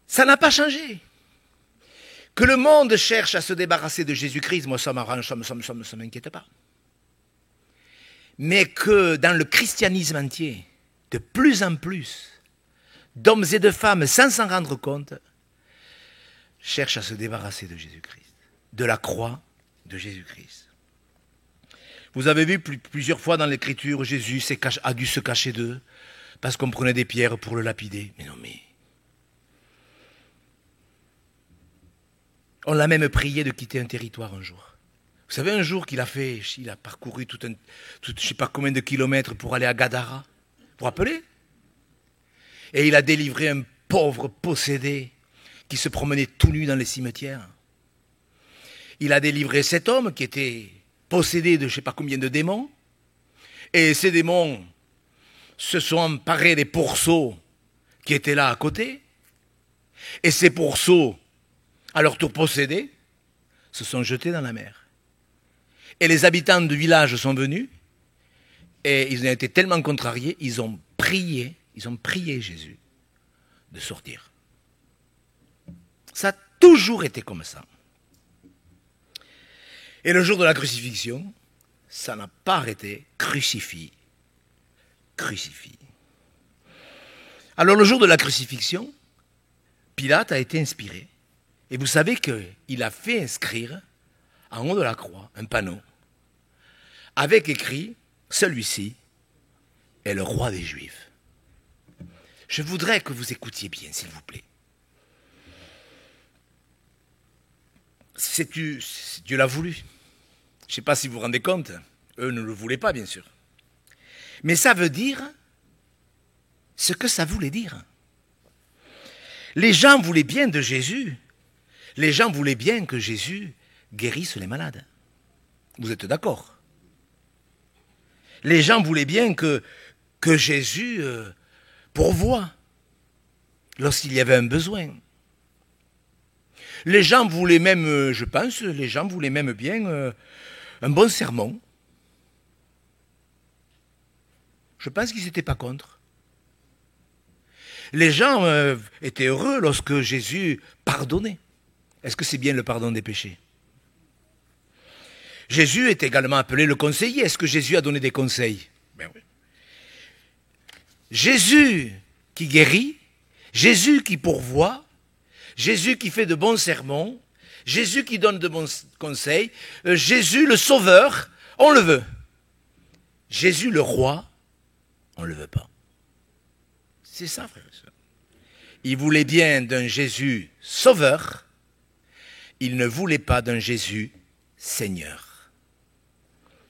Ça n'a pas changé. Que le monde cherche à se débarrasser de Jésus-Christ, moi ça m'arrange, ça ne m'inquiète pas. Mais que dans le christianisme entier, de plus en plus, d'hommes et de femmes, sans s'en rendre compte, cherchent à se débarrasser de Jésus-Christ, de la croix de Jésus-Christ. Vous avez vu plusieurs fois dans l'Écriture, Jésus a dû se cacher d'eux parce qu'on prenait des pierres pour le lapider. Mais non, mais... On l'a même prié de quitter un territoire un jour. Vous savez, un jour il a parcouru je ne sais pas combien de kilomètres pour aller à Gadara. Vous vous rappelez? Et il a délivré un pauvre possédé qui se promenait tout nu dans les cimetières. Il a délivré cet homme qui était possédé de je ne sais pas combien de démons. Et ces démons se sont emparés des pourceaux qui étaient là à côté. Et ces pourceaux, à leur tour possédés, se sont jetés dans la mer. Et les habitants du village sont venus et ils ont été tellement contrariés, ils ont prié Jésus de sortir. Ça a toujours été comme ça. Et le jour de la crucifixion, ça n'a pas arrêté. Crucifie. Alors le jour de la crucifixion, Pilate a été inspiré. Et vous savez qu'il a fait inscrire en haut de la croix un panneau avec écrit « Celui-ci est le roi des Juifs ». Je voudrais que vous écoutiez bien, s'il vous plaît. Dieu l'a voulu. Je ne sais pas si vous vous rendez compte. Eux ne le voulaient pas, bien sûr. Mais ça veut dire ce que ça voulait dire. Les gens voulaient bien de Jésus. Les gens voulaient bien que Jésus guérisse les malades. Vous êtes d'accord? Les gens voulaient bien que Jésus pourvoie lorsqu'il y avait un besoin. Les gens voulaient même, je pense, bien un bon sermon. Je pense qu'ils n'étaient pas contre. Les gens étaient heureux lorsque Jésus pardonnait. Est-ce que c'est bien le pardon des péchés? Jésus est également appelé le conseiller. Est-ce que Jésus a donné des conseils? Ben oui. Jésus qui guérit, Jésus qui pourvoit, Jésus qui fait de bons sermons, Jésus qui donne de bons conseils, Jésus le sauveur, on le veut. Jésus le roi, on ne le veut pas. C'est ça, frère et sœur. Il voulait bien d'un Jésus sauveur, il ne voulait pas d'un Jésus Seigneur.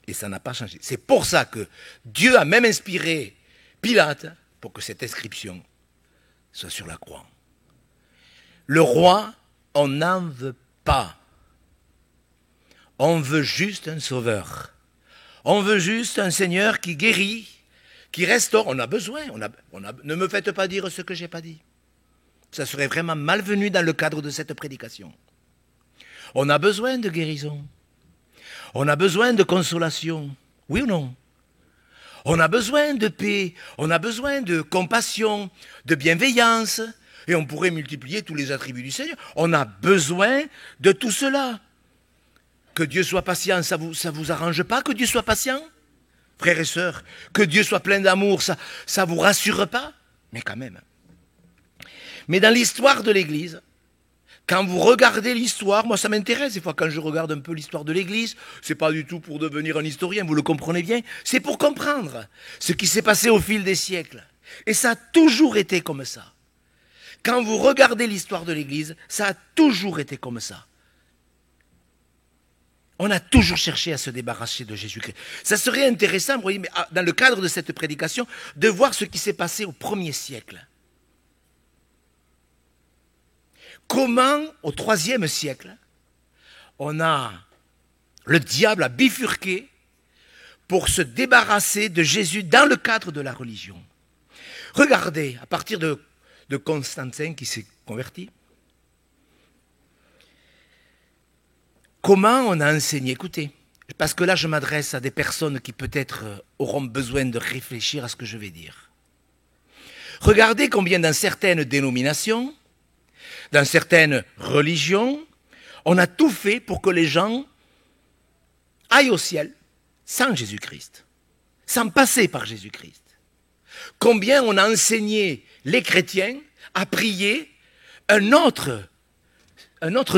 Et ça n'a pas changé. C'est pour ça que Dieu a même inspiré Pilate pour que cette inscription soit sur la croix. Le roi, on n'en veut pas. On veut juste un sauveur. On veut juste un Seigneur qui guérit, qui restaure. On a besoin. Ne me faites pas dire ce que je n'ai pas dit. Ça serait vraiment malvenu dans le cadre de cette prédication. On a besoin de guérison. On a besoin de consolation. Oui ou non? On a besoin de paix. On a besoin de compassion, de bienveillance. Et on pourrait multiplier tous les attributs du Seigneur. On a besoin de tout cela. Que Dieu soit patient, ça vous arrange pas que Dieu soit patient? Frères et sœurs, que Dieu soit plein d'amour, ça vous rassure pas? Mais quand même. Mais dans l'histoire de l'Église, quand vous regardez l'histoire, moi ça m'intéresse des fois quand je regarde un peu l'histoire de l'Église, c'est pas du tout pour devenir un historien, vous le comprenez bien, c'est pour comprendre ce qui s'est passé au fil des siècles. Et ça a toujours été comme ça. Quand vous regardez l'histoire de l'Église, ça a toujours été comme ça. On a toujours cherché à se débarrasser de Jésus-Christ. Ça serait intéressant, vous voyez, mais dans le cadre de cette prédication, de voir ce qui s'est passé au 1er siècle. Comment, au 3e siècle, le diable a bifurqué pour se débarrasser de Jésus dans le cadre de la religion. Regardez, à partir du de Constantin qui s'est converti. Comment on a enseigné? Écoutez, parce que là je m'adresse à des personnes qui peut-être auront besoin de réfléchir à ce que je vais dire. Regardez combien dans certaines dénominations, dans certaines religions, on a tout fait pour que les gens aillent au ciel sans Jésus-Christ, sans passer par Jésus-Christ. Combien on a enseigné les chrétiens à prier un autre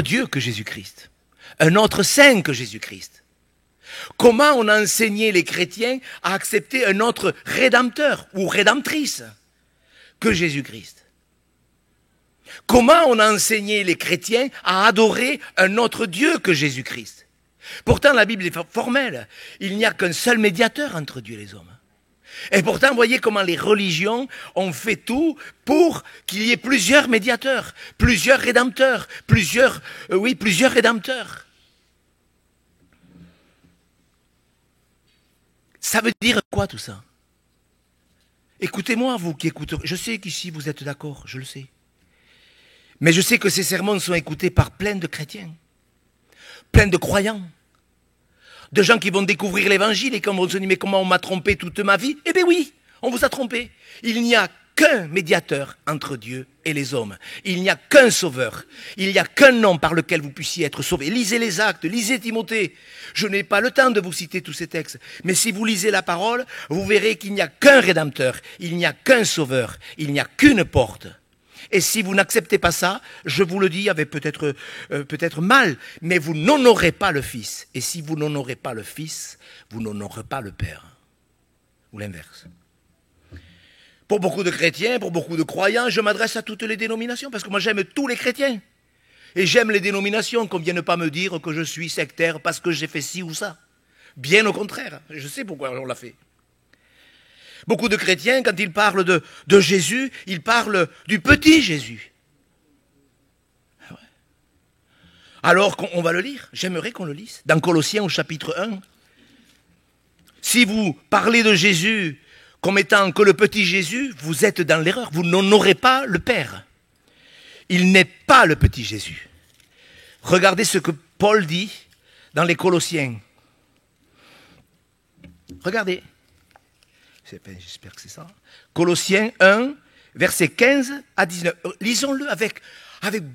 Dieu que Jésus-Christ, un autre saint que Jésus-Christ. Comment on a enseigné les chrétiens à accepter un autre rédempteur ou rédemptrice que Jésus-Christ. Comment on a enseigné les chrétiens à adorer un autre Dieu que Jésus-Christ. Pourtant, la Bible est formelle. Il n'y a qu'un seul médiateur entre Dieu et les hommes. Et pourtant, vous voyez comment les religions ont fait tout pour qu'il y ait plusieurs médiateurs, plusieurs rédempteurs, plusieurs rédempteurs. Ça veut dire quoi tout ça? Écoutez-moi, vous qui écoutez. Je sais qu'ici vous êtes d'accord, je le sais. Mais je sais que ces sermons sont écoutés par plein de chrétiens, plein de croyants, de gens qui vont découvrir l'évangile et qui vont se dire mais comment on m'a trompé toute ma vie? Eh bien oui, on vous a trompé. Il n'y a qu'un médiateur entre Dieu et les hommes. Il n'y a qu'un sauveur. Il n'y a qu'un nom par lequel vous puissiez être sauvés. Lisez les Actes, lisez Timothée. Je n'ai pas le temps de vous citer tous ces textes. Mais si vous lisez la parole, vous verrez qu'il n'y a qu'un rédempteur. Il n'y a qu'un sauveur. Il n'y a qu'une porte. Et si vous n'acceptez pas ça, je vous le dis avec peut-être mal, mais vous n'honorez pas le Fils. Et si vous n'honorez pas le Fils, vous n'honorez pas le Père. Ou l'inverse. Pour beaucoup de chrétiens, pour beaucoup de croyants, je m'adresse à toutes les dénominations, parce que moi j'aime tous les chrétiens. Et j'aime les dénominations, qu'on ne vienne pas me dire que je suis sectaire parce que j'ai fait ci ou ça. Bien au contraire, je sais pourquoi on l'a fait. Beaucoup de chrétiens, quand ils parlent de Jésus, ils parlent du petit Jésus. Alors on va le lire, j'aimerais qu'on le lise. Dans Colossiens au chapitre 1, si vous parlez de Jésus comme étant que le petit Jésus, vous êtes dans l'erreur, vous n'honorez pas le Père. Il n'est pas le petit Jésus. Regardez ce que Paul dit dans les Colossiens. Regardez. J'espère que c'est ça. Colossiens 1, versets 15 à 19. Lisons-le avec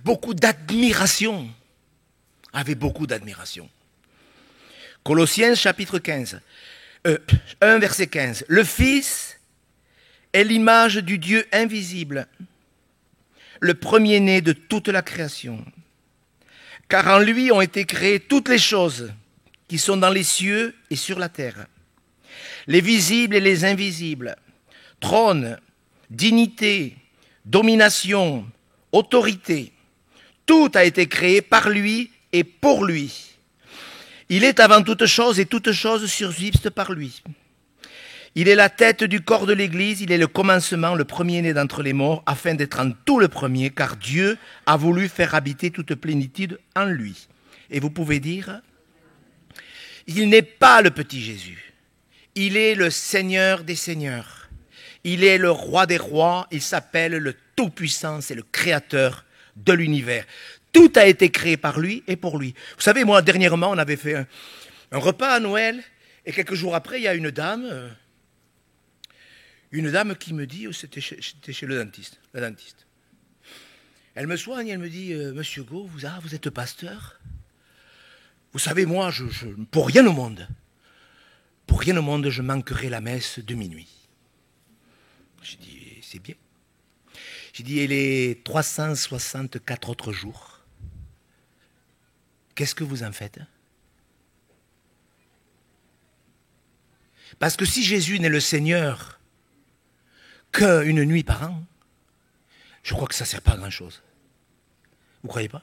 beaucoup d'admiration. Avec beaucoup d'admiration. Colossiens chapitre 15. 1, verset 15. Le Fils est l'image du Dieu invisible, le premier-né de toute la création. Car en lui ont été créées toutes les choses qui sont dans les cieux et sur la terre. Les visibles et les invisibles, trône, dignité, domination, autorité, tout a été créé par lui et pour lui. Il est avant toute chose et toutes choses subsistent par lui. Il est la tête du corps de l'Église, il est le commencement, le premier-né d'entre les morts, afin d'être en tout le premier, car Dieu a voulu faire habiter toute plénitude en lui. Et vous pouvez dire, il n'est pas le petit Jésus. Il est le Seigneur des Seigneurs. Il est le Roi des Rois. Il s'appelle le Tout-Puissant. C'est le Créateur de l'univers. Tout a été créé par lui et pour lui. Vous savez, moi, dernièrement, on avait fait un repas à Noël. Et quelques jours après, il y a une dame qui me dit, c'était chez le dentiste, la dentiste. Elle me soigne, elle me dit, Monsieur Go, vous êtes pasteur? Vous savez, moi, pour rien au monde, je manquerai la messe de minuit. J'ai dit, c'est bien. J'ai dit, et les 364 autres jours, qu'est-ce que vous en faites? Parce que si Jésus n'est le Seigneur qu'une nuit par an, je crois que ça ne sert pas à grand-chose. Vous ne croyez pas?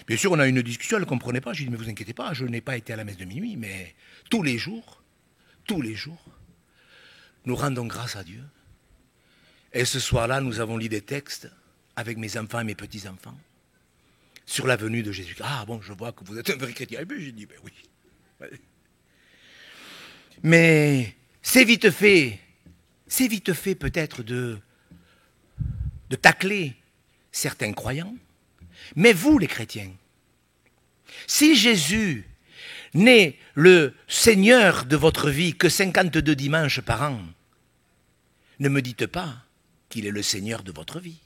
Bien sûr, on a eu une discussion, elle ne comprenait pas. J'ai dit, mais vous inquiétez pas, je n'ai pas été à la messe de minuit, mais tous les jours, nous rendons grâce à Dieu. Et ce soir-là, nous avons lu des textes avec mes enfants et mes petits-enfants sur la venue de Jésus. Ah bon, je vois que vous êtes un vrai chrétien. Et puis j'ai dit, ben oui. Mais c'est vite fait peut-être de de tacler certains croyants. Mais vous, les chrétiens, si Jésus n'est le Seigneur de votre vie que 52 dimanches par an, ne me dites pas qu'il est le Seigneur de votre vie.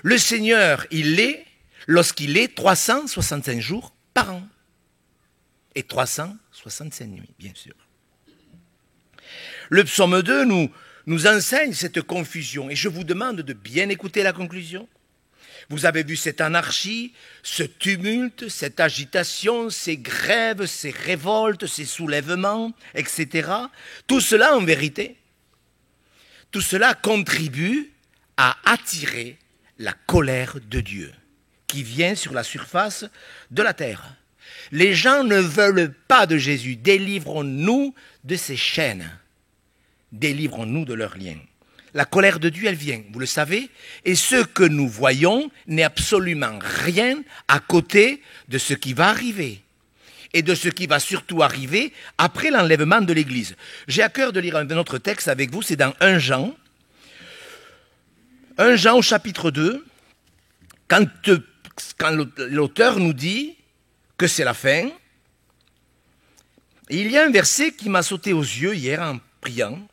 Le Seigneur, il l'est lorsqu'il est 365 jours par an. Et 365 nuits, bien sûr. Le psaume 2 nous enseigne cette confusion. Et je vous demande de bien écouter la conclusion. Vous avez vu cette anarchie, ce tumulte, cette agitation, ces grèves, ces révoltes, ces soulèvements, etc. Tout cela, en vérité, tout cela contribue à attirer la colère de Dieu qui vient sur la surface de la terre. Les gens ne veulent pas de Jésus. Délivrons-nous de ces chaînes. Délivrons-nous de leurs liens. La colère de Dieu, elle vient, vous le savez, et ce que nous voyons n'est absolument rien à côté de ce qui va arriver et de ce qui va surtout arriver après l'enlèvement de l'Église. J'ai à cœur de lire un autre texte avec vous, c'est dans 1 Jean. 1 Jean au chapitre 2, quand l'auteur nous dit que c'est la fin, et il y a un verset qui m'a sauté aux yeux hier en priant.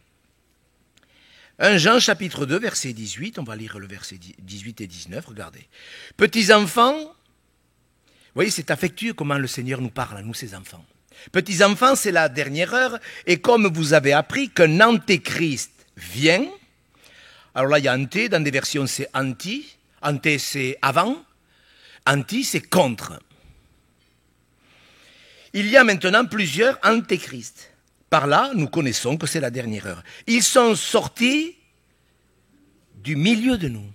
1 Jean chapitre 2, verset 18, on va lire le verset 18 et 19, regardez. Petits enfants, vous voyez, c'est affectueux comment le Seigneur nous parle, à nous ses enfants. Petits enfants, c'est la dernière heure, et comme vous avez appris qu'un antéchrist vient, alors là il y a anté, dans des versions c'est anti, anté c'est avant, anti c'est contre. Il y a maintenant plusieurs antéchrists. Par là, nous connaissons que c'est la dernière heure. Ils sont sortis du milieu de nous.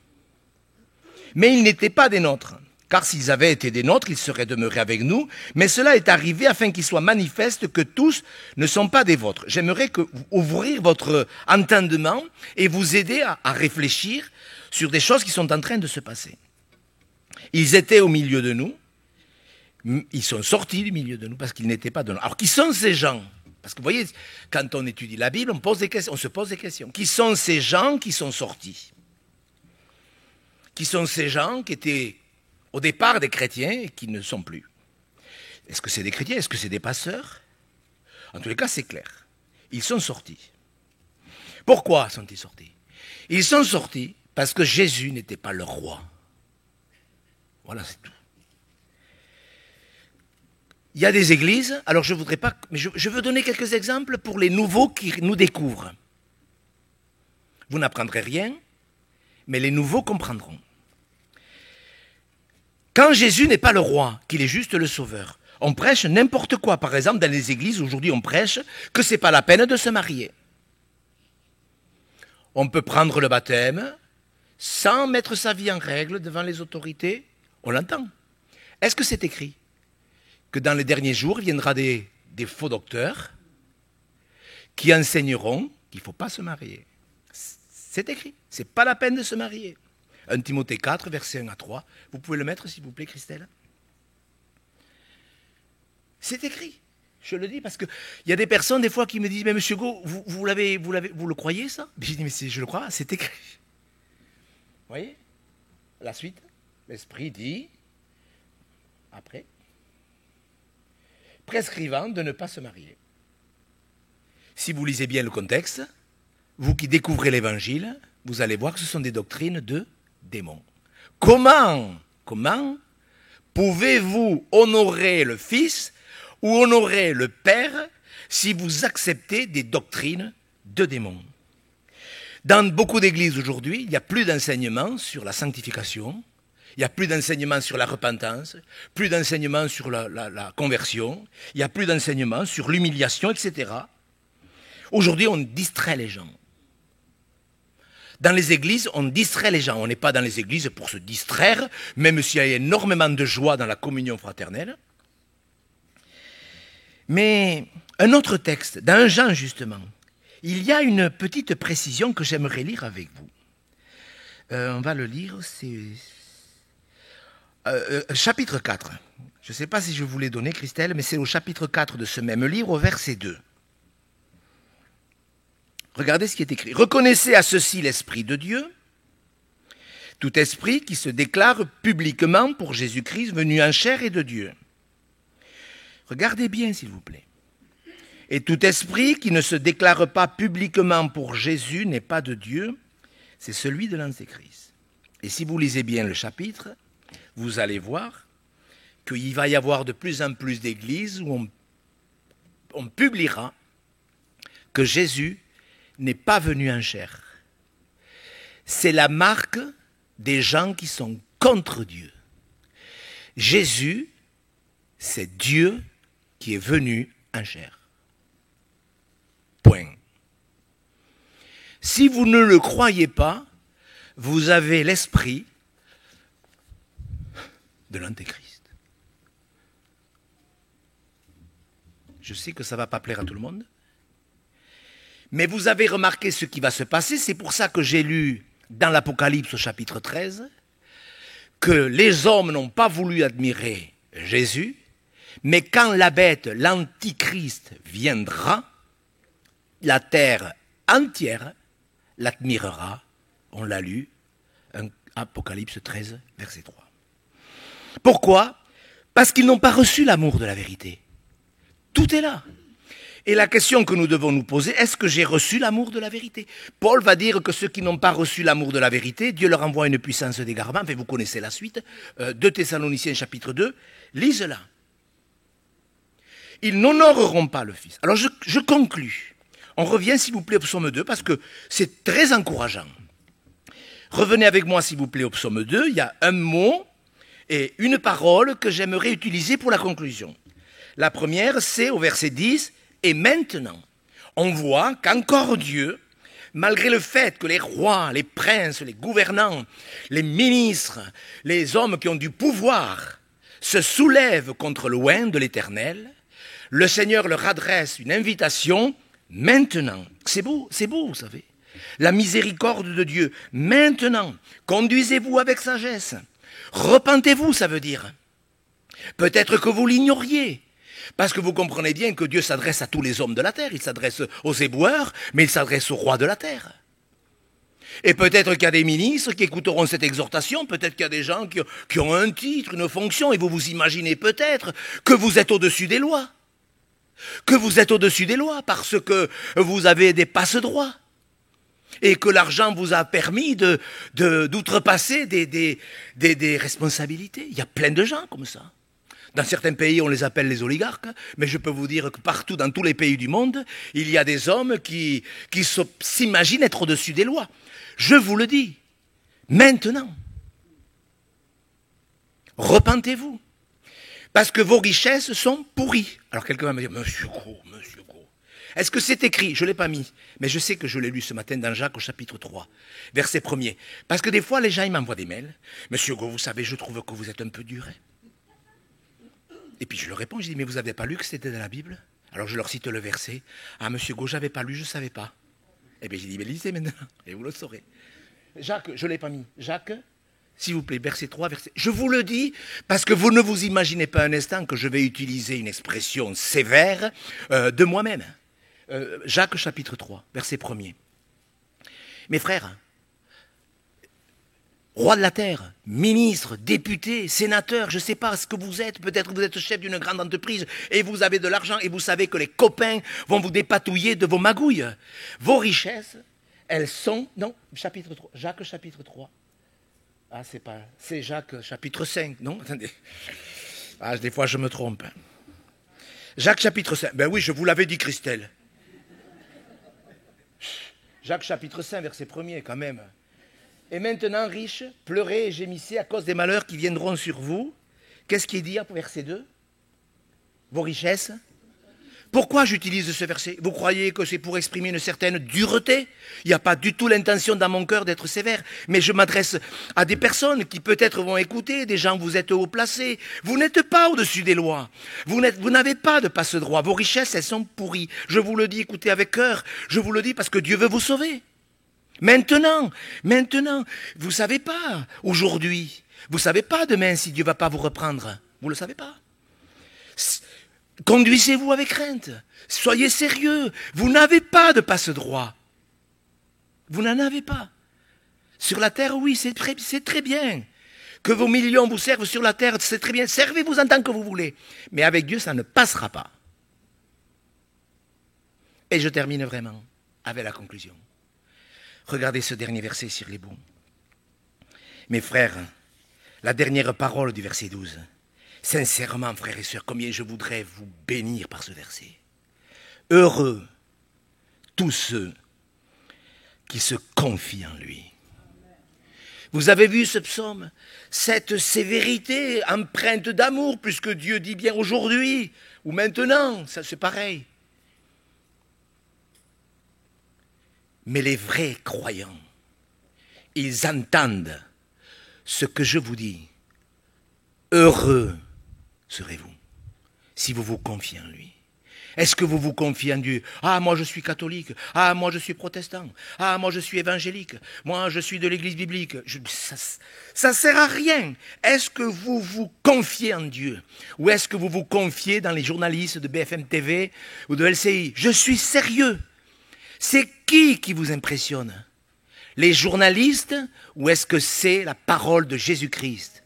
Mais ils n'étaient pas des nôtres. Car s'ils avaient été des nôtres, ils seraient demeurés avec nous. Mais cela est arrivé afin qu'il soit manifeste que tous ne sont pas des vôtres. J'aimerais ouvrir votre entendement et vous aider à réfléchir sur des choses qui sont en train de se passer. Ils étaient au milieu de nous. Ils sont sortis du milieu de nous parce qu'ils n'étaient pas de nous. Alors, qui sont ces gens ? Parce que vous voyez, quand on étudie la Bible, on se pose des questions. Qui sont ces gens qui sont sortis ? Qui sont ces gens qui étaient au départ des chrétiens et qui ne sont plus ? Est-ce que c'est des chrétiens ? Est-ce que c'est des pasteurs ? En tous les cas, c'est clair. Ils sont sortis. Pourquoi sont-ils sortis ? Ils sont sortis parce que Jésus n'était pas leur roi. Voilà, c'est tout. Il y a des églises, alors je voudrais pas, mais je veux donner quelques exemples pour les nouveaux qui nous découvrent. Vous n'apprendrez rien, mais les nouveaux comprendront. Quand Jésus n'est pas le roi, qu'il est juste le sauveur, on prêche n'importe quoi. Par exemple, dans les églises, aujourd'hui, on prêche que c'est pas la peine de se marier. On peut prendre le baptême sans mettre sa vie en règle devant les autorités. On l'entend. Est-ce que c'est écrit ? Que dans les derniers jours, il viendra des faux docteurs qui enseigneront qu'il ne faut pas se marier. C'est écrit. Ce n'est pas la peine de se marier. 1 Timothée 4, versets 1 à 3. Vous pouvez le mettre, s'il vous plaît, Christelle ? C'est écrit. Je le dis parce qu'il y a des personnes, des fois, qui me disent « Mais monsieur Go, vous le croyez, ça ?» Je dis « Mais je le crois, c'est écrit. » Vous voyez ? La suite, l'Esprit dit, après, prescrivant de ne pas se marier. Si vous lisez bien le contexte, vous qui découvrez l'Évangile, vous allez voir que ce sont des doctrines de démons. Comment pouvez-vous honorer le Fils ou honorer le Père si vous acceptez des doctrines de démons ? Dans beaucoup d'églises aujourd'hui, il n'y a plus d'enseignement sur la sanctification. Il n'y a plus d'enseignement sur la repentance, plus d'enseignement sur la conversion, il n'y a plus d'enseignement sur l'humiliation, etc. Aujourd'hui, on distrait les gens. Dans les églises, on distrait les gens. On n'est pas dans les églises pour se distraire, même s'il y a énormément de joie dans la communion fraternelle. Mais un autre texte, dans 1 Jean justement, il y a une petite précision que j'aimerais lire avec vous. On va le lire, c'est... chapitre 4. Je ne sais pas si je vous l'ai donné, Christelle, mais c'est au chapitre 4 de ce même livre, au verset 2. Regardez ce qui est écrit. Reconnaissez à ceci l'Esprit de Dieu, tout esprit qui se déclare publiquement pour Jésus-Christ venu en chair et de Dieu. Regardez bien, s'il vous plaît. Et tout esprit qui ne se déclare pas publiquement pour Jésus n'est pas de Dieu, c'est celui de l'Antéchrist. Et si vous lisez bien le chapitre, vous allez voir qu'il va y avoir de plus en plus d'églises où on publiera que Jésus n'est pas venu en chair. C'est la marque des gens qui sont contre Dieu. Jésus, c'est Dieu qui est venu en chair. Point. Si vous ne le croyez pas, vous avez l'esprit de l'Antéchrist. Je sais que ça ne va pas plaire à tout le monde, mais vous avez remarqué ce qui va se passer, c'est pour ça que j'ai lu dans l'Apocalypse au chapitre 13 que les hommes n'ont pas voulu admirer Jésus, mais quand la bête, l'Antichrist, viendra, la terre entière l'admirera. On l'a lu, Apocalypse 13, verset 3. Pourquoi ? Parce qu'ils n'ont pas reçu l'amour de la vérité. Tout est là. Et la question que nous devons nous poser, est-ce que j'ai reçu l'amour de la vérité ? Paul va dire que ceux qui n'ont pas reçu l'amour de la vérité, Dieu leur envoie une puissance d'égarement. Enfin, vous connaissez la suite. 2 Thessaloniciens chapitre 2, lisez-la. Ils n'honoreront pas le Fils. Alors je conclus. On revient s'il vous plaît au psaume 2 parce que c'est très encourageant. Revenez avec moi s'il vous plaît au psaume 2. Il y a un mot et une parole que j'aimerais utiliser pour la conclusion. La première, c'est au verset 10. Et maintenant, on voit qu'encore Dieu, malgré le fait que les rois, les princes, les gouvernants, les ministres, les hommes qui ont du pouvoir se soulèvent contre le oint de l'Éternel, le Seigneur leur adresse une invitation maintenant. C'est beau, vous savez. La miséricorde de Dieu. Maintenant, conduisez-vous avec sagesse. Repentez-vous, ça veut dire. Peut-être que vous l'ignoriez. Parce que vous comprenez bien que Dieu s'adresse à tous les hommes de la terre. Il s'adresse aux éboueurs, mais il s'adresse aux rois de la terre. Et peut-être qu'il y a des ministres qui écouteront cette exhortation, peut-être qu'il y a des gens qui ont un titre, une fonction, et vous vous imaginez peut-être que vous êtes au-dessus des lois. Que vous êtes au-dessus des lois parce que vous avez des passe-droits. Et que l'argent vous a permis d'outrepasser des responsabilités. Il y a plein de gens comme ça. Dans certains pays, on les appelle les oligarques, mais je peux vous dire que partout, dans tous les pays du monde, il y a des hommes qui s'imaginent être au-dessus des lois. Je vous le dis, maintenant, repentez-vous, parce que vos richesses sont pourries. Alors quelqu'un va me dire, Monsieur Gros, est-ce que c'est écrit ? Je ne l'ai pas mis, mais je sais que je l'ai lu ce matin dans Jacques au chapitre 3, verset 1er. Parce que des fois, les gens ils m'envoient des mails. Monsieur Gros, vous savez, je trouve que vous êtes un peu dur. Et puis je leur réponds, je dis, mais vous n'avez pas lu que c'était dans la Bible ? Alors je leur cite le verset. Ah, monsieur Gau, je n'avais pas lu, je ne savais pas. Et bien j'ai dit, mais lisez maintenant, et vous le saurez. Jacques, je ne l'ai pas mis. Jacques, s'il vous plaît, verset 3, verset... Je vous le dis, parce que vous ne vous imaginez pas un instant que je vais utiliser une expression sévère de moi-même. Jacques, chapitre 3, verset 1er. Mes frères, roi de la terre, ministre, député, sénateur, je ne sais pas ce que vous êtes, peut-être que vous êtes chef d'une grande entreprise et vous avez de l'argent et vous savez que les copains vont vous dépatouiller de vos magouilles. Vos richesses, elles sont... Non, chapitre 3, Jacques chapitre 3. Ah, c'est Jacques chapitre 5, non ? Attendez. Ah, des fois je me trompe. Jacques chapitre 5, ben oui, je vous l'avais dit Christelle. Jacques chapitre 5, verset 1er quand même. Et maintenant, riches, pleurez et gémissez à cause des malheurs qui viendront sur vous. Qu'est-ce qui est dit, verset 2 ? Vos richesses. Pourquoi j'utilise ce verset ? Vous croyez que c'est pour exprimer une certaine dureté ? Il n'y a pas du tout l'intention dans mon cœur d'être sévère. Mais je m'adresse à des personnes qui peut-être vont écouter, des gens, vous êtes haut placés. Vous n'êtes pas au-dessus des lois. Vous n'avez pas de passe-droit. Vos richesses, elles sont pourries. Je vous le dis, écoutez avec cœur. Je vous le dis parce que Dieu veut vous sauver. Maintenant, vous ne savez pas aujourd'hui, vous ne savez pas demain si Dieu ne va pas vous reprendre. Vous ne le savez pas. Conduisez-vous avec crainte. Soyez sérieux. Vous n'avez pas de passe-droit. Vous n'en avez pas. Sur la terre, oui, c'est très bien. Que vos millions vous servent sur la terre, c'est très bien. Servez-vous en tant que vous voulez. Mais avec Dieu, ça ne passera pas. Et je termine vraiment avec la conclusion. Regardez ce dernier verset sur les bouts. Mes frères, la dernière parole du verset 12. Sincèrement, frères et sœurs, combien je voudrais vous bénir par ce verset. Heureux tous ceux qui se confient en lui. Vous avez vu ce psaume? Cette sévérité empreinte d'amour, puisque Dieu dit bien aujourd'hui ou maintenant, ça c'est pareil. Mais les vrais croyants, ils entendent ce que je vous dis. Heureux serez-vous si vous vous confiez en lui. Est-ce que vous vous confiez en Dieu? Ah, moi je suis catholique. Ah, moi je suis protestant. Ah, moi je suis évangélique. Moi je suis de l'église biblique. Ça ne sert à rien. Est-ce que vous vous confiez en Dieu? Ou est-ce que vous vous confiez dans les journalistes de BFM TV ou de LCI? Je suis sérieux. C'est qui vous impressionne? Les journalistes ou est-ce que c'est la parole de Jésus-Christ?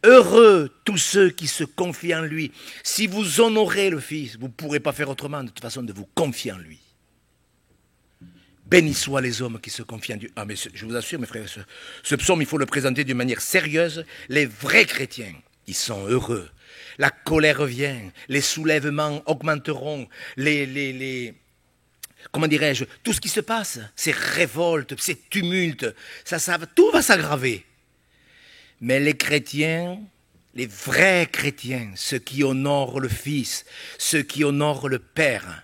Heureux tous ceux qui se confient en lui. Si vous honorez le Fils, vous ne pourrez pas faire autrement de toute façon de vous confier en lui. Bénis soient les hommes qui se confient en Dieu. Ah mais je vous assure mes frères et sœurs, ce psaume il faut le présenter d'une manière sérieuse. Les vrais chrétiens, ils sont heureux. La colère vient, les soulèvements augmenteront, comment dirais-je, tout ce qui se passe, ces révoltes, ces tumultes, tout va s'aggraver. Mais les chrétiens, les vrais chrétiens, ceux qui honorent le Fils, ceux qui honorent le Père,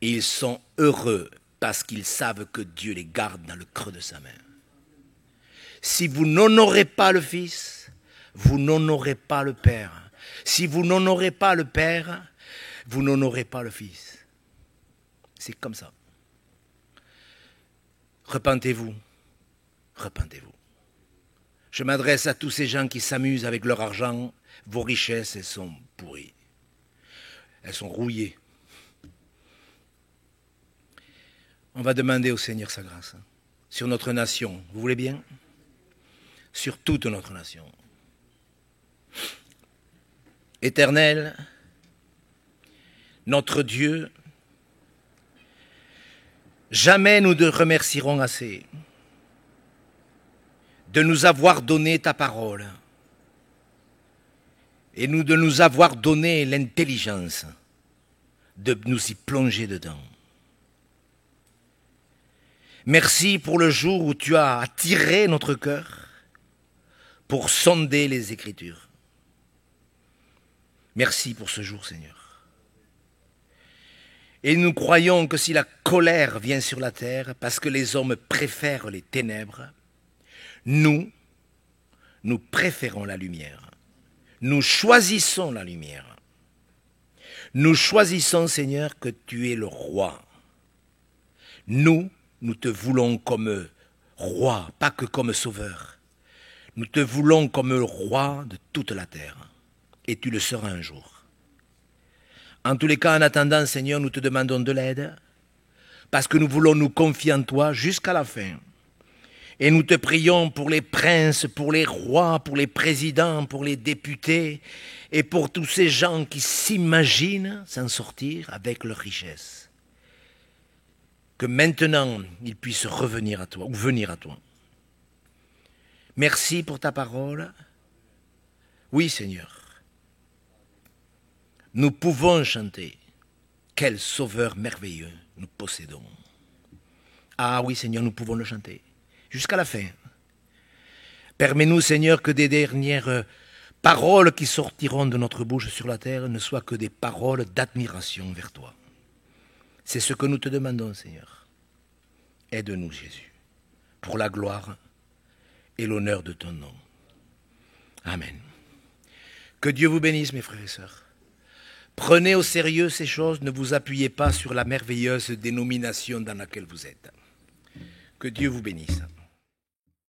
ils sont heureux parce qu'ils savent que Dieu les garde dans le creux de sa main. Si vous n'honorez pas le Fils, vous n'honorez pas le Père. Si vous n'honorez pas le Père, vous n'honorez pas le Fils. C'est comme ça. Repentez-vous. Repentez-vous. Je m'adresse à tous ces gens qui s'amusent avec leur argent. Vos richesses, elles sont pourries. Elles sont rouillées. On va demander au Seigneur sa grâce. Sur notre nation. Vous voulez bien? Sur toute notre nation. Éternel, notre Dieu, jamais nous ne remercierons assez de nous avoir donné ta parole et de nous avoir donné l'intelligence de nous y plonger dedans. Merci pour le jour où tu as attiré notre cœur pour sonder les Écritures. Merci pour ce jour, Seigneur. Et nous croyons que si la colère vient sur la terre, parce que les hommes préfèrent les ténèbres, nous préférons la lumière. Nous choisissons la lumière. Nous choisissons, Seigneur, que tu es le roi. Nous te voulons comme roi, pas que comme sauveur. Nous te voulons comme le roi de toute la terre. Et tu le seras un jour. En tous les cas, en attendant, Seigneur, nous te demandons de l'aide, parce que nous voulons nous confier en toi jusqu'à la fin. Et nous te prions pour les princes, pour les rois, pour les présidents, pour les députés, et pour tous ces gens qui s'imaginent s'en sortir avec leur richesse. Que maintenant, ils puissent revenir à toi, ou venir à toi. Merci pour ta parole. Oui, Seigneur. Nous pouvons chanter. Quel sauveur merveilleux nous possédons. Ah oui, Seigneur, nous pouvons le chanter. Jusqu'à la fin. Permets-nous, Seigneur, que des dernières paroles qui sortiront de notre bouche sur la terre ne soient que des paroles d'admiration vers toi. C'est ce que nous te demandons, Seigneur. Aide-nous, Jésus, pour la gloire et l'honneur de ton nom. Amen. Que Dieu vous bénisse, mes frères et sœurs. Prenez au sérieux ces choses, ne vous appuyez pas sur la merveilleuse dénomination dans laquelle vous êtes. Que Dieu vous bénisse.